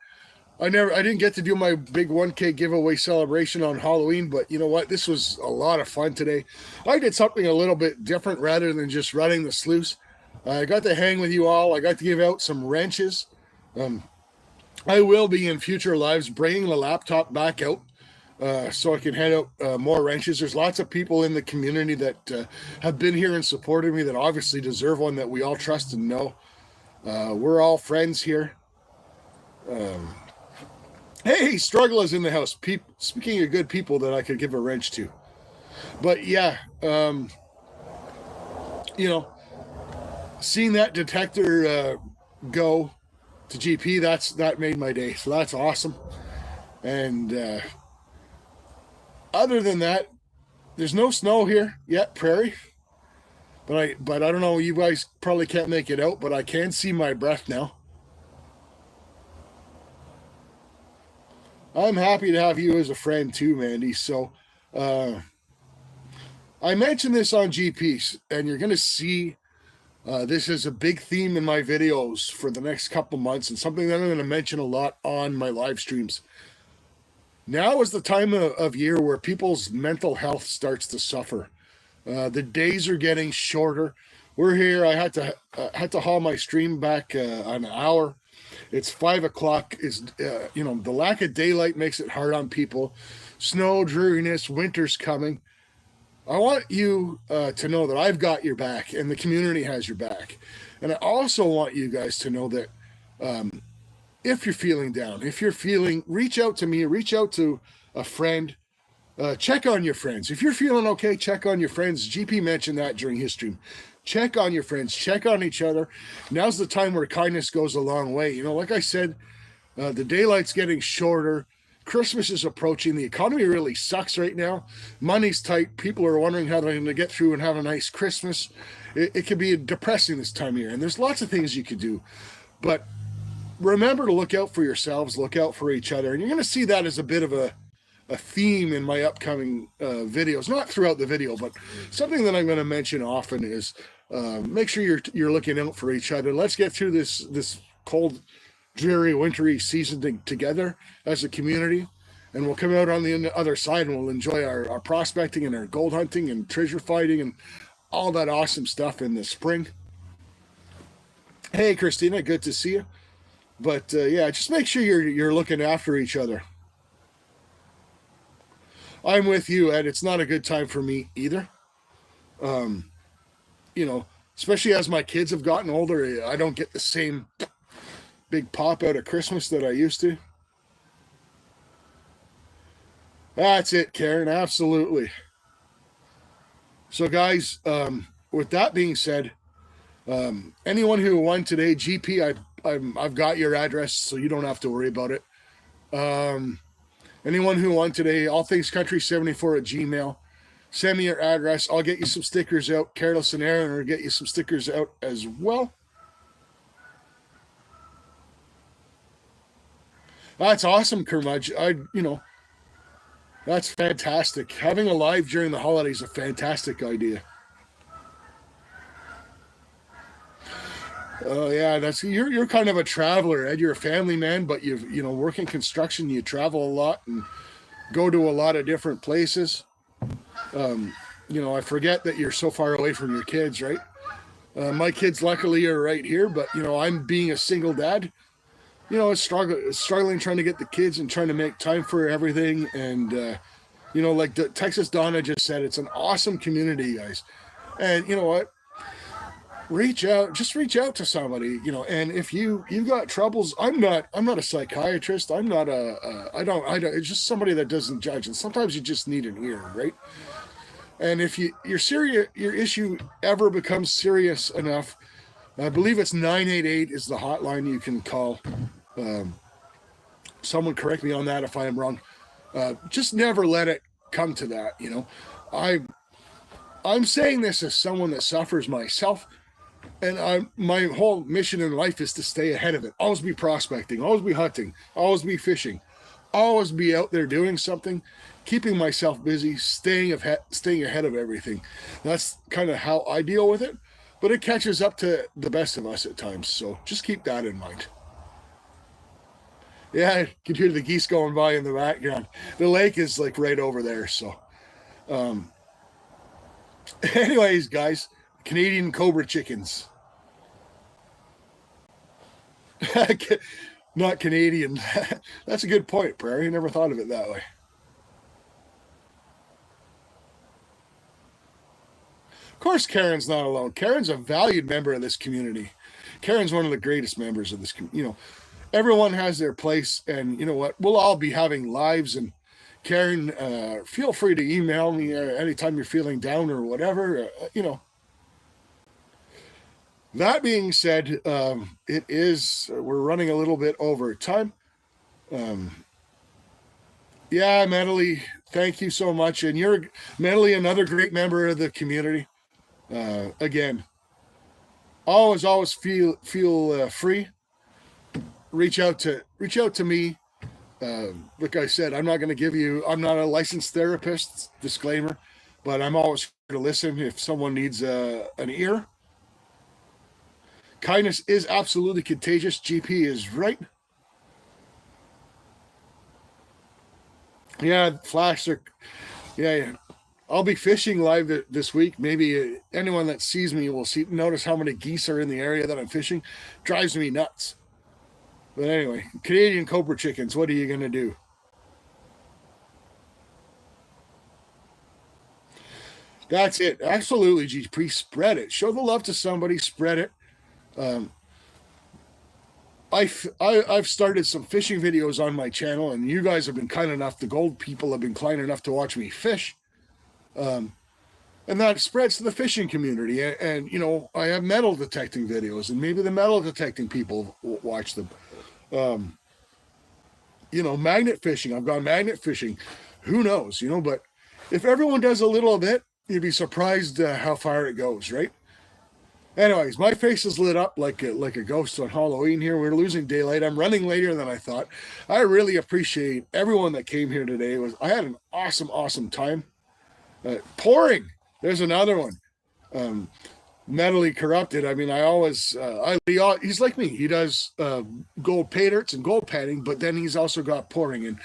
Speaker 1: I didn't get to do my big 1K giveaway celebration on Halloween, but you know what? This was a lot of fun today. I did something a little bit different rather than just running the sluice. I got to hang with you all. I got to give out some wrenches. I will be in future lives bringing the laptop back out so I can hand out more wrenches. There's lots of people in the community that have been here and supported me that obviously deserve one that we all trust and know. We're all friends here. Hey, Struggle is in the house. Speaking of good people that I could give a wrench to. But yeah, you know, seeing that detector go to GP, that made my day. So that's awesome. And other than that, there's no snow here yet, Prairie. But I don't know, you guys probably can't make it out, but I can see my breath now. I'm happy to have you as a friend too, Mandy. So I mentioned this on GP, and you're going to see this is a big theme in my videos for the next couple months, and something that I'm going to mention a lot on my live streams. Now is the time of year where people's mental health starts to suffer. The days are getting shorter. we're here. I had to haul my stream back an hour. It's 5 o'clock. Is the lack of daylight makes it hard on people. Snow, dreariness, winter's coming. I want you to know that I've got your back and the community has your back. And I also want you guys to know that if you're feeling down, reach out to me, reach out to a friend, check on your friends. If you're feeling okay, check on your friends. GP mentioned that during his stream. Check on your friends, check on each other. Now's the time where kindness goes a long way. Like I said, the daylight's getting shorter. Christmas is approaching. The economy really sucks right now. Money's tight. People are wondering how they're going to get through and have a nice Christmas. It can be depressing this time of year, and there's lots of things you could do. But remember to look out for yourselves, look out for each other, and you're going to see that as a bit of a theme in my upcoming videos. Not throughout the video, but something that I'm going to mention often is make sure you're looking out for each other. Let's get through this cold, dreary, wintry season together as a community, and we'll come out on the other side and we'll enjoy our prospecting and our gold hunting and treasure fighting and all that awesome stuff in the spring. Hey, Christina, good to see you. But yeah, just make sure you're looking after each other. I'm with you, Ed. It's not a good time for me either. Especially as my kids have gotten older, I don't get the same big pop out of Christmas that I used to. That's it, Karen. Absolutely. So, guys, with that being said, anyone who won today, GP, I've got your address, so you don't have to worry about it. Anyone who won today, allthingscountry74 at Gmail. Send me your address. I'll get you some stickers out. Carlos and Aaron will get you some stickers out as well. That's awesome, Kermudge. That's fantastic. Having a live during the holidays is a fantastic idea. Oh yeah, you're kind of a traveler, Ed. You're a family man, but you work in construction. You travel a lot and go to a lot of different places. I forget that you're so far away from your kids, right? My kids luckily are right here, but I'm being a single dad. Struggling trying to get the kids and trying to make time for everything. And like the Texas Donna just said, it's an awesome community, guys. And you know what? Reach out to somebody, and if you've got troubles, I'm not a psychiatrist. I'm not I don't, it's just somebody that doesn't judge. And sometimes you just need an ear, right? And if your issue ever becomes serious enough, I believe it's 988 is the hotline you can call. Someone correct me on that if I am wrong. Just never let it come to that. I'm saying this as someone that suffers myself. And my whole mission in life is to stay ahead of it. Always be prospecting, always be hunting, always be fishing, always be out there doing something, keeping myself busy, staying ahead of everything. That's kind of how I deal with it. But it catches up to the best of us at times. So just keep that in mind. Yeah, you can hear the geese going by in the background. The lake is like right over there. So anyways, guys, Canadian Cobra chickens. Not Canadian. That's a good point, Prairie. I never thought of it that way. Of course, Karen's not alone. Karen's a valued member of this community. Karen's one of the greatest members of this community. Everyone has their place, and you know what? We'll all be having lives. And Karen, feel free to email me anytime you're feeling down or whatever. That being said, we're running a little bit over time. Yeah, Medley, thank you so much. And you're, Medley, another great member of the community. Again, always feel free. Reach out to me. Like I said, I'm not a licensed therapist, disclaimer, but I'm always here to listen if someone needs an ear. Kindness is absolutely contagious. GP is right. Yeah, Flash. Yeah. I'll be fishing live this week. Maybe anyone that sees me will notice how many geese are in the area that I'm fishing. Drives me nuts. But anyway, Canadian cobra chickens, what are you going to do? That's it. Absolutely, GP. Spread it. Show the love to somebody. Spread it. I've started some fishing videos on my channel, and you guys have been kind enough, the gold people have been kind enough to watch me fish. And that spreads to the fishing community. And you know, I have metal detecting videos, and maybe the metal detecting people watch them. You know, magnet fishing. I've gone magnet fishing. Who knows, you know, but if everyone does a little bit, you'd be surprised how far it goes, right? Anyways, my face is lit up like a ghost on Halloween here. We're losing daylight. I'm running later than I thought. I really appreciate everyone that came here today. I had an awesome time. Pouring. There's another one. Mentally corrupted. I mean, he's like me. He does gold pay dirts and gold panning, but then he's also got pouring, and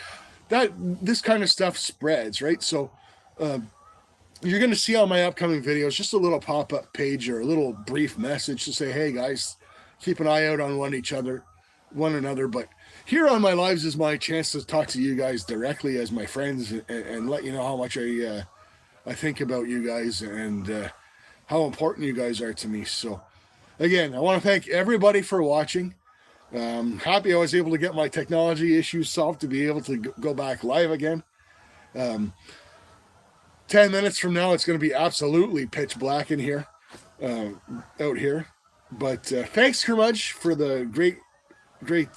Speaker 1: this kind of stuff spreads, right? So you're going to see on my upcoming videos just a little pop-up page or a little brief message to say, hey guys, keep an eye out on one another. But here on my lives is my chance to talk to you guys directly as my friends and let you know how much I think about you guys and how important you guys are to me. So again, I want to thank everybody for watching. Happy I was able to get my technology issues solved to be able to go back live again. 10 minutes from now, it's going to be absolutely pitch black in here, out here. But thanks, Kermudge, for the great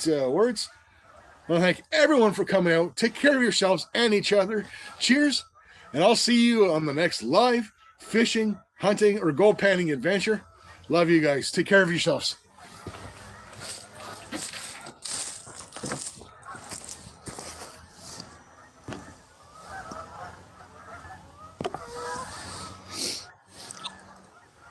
Speaker 1: words. I want to thank everyone for coming out. Take care of yourselves and each other. Cheers. And I'll see you on the next live fishing, hunting, or gold panning adventure. Love you guys. Take care of yourselves.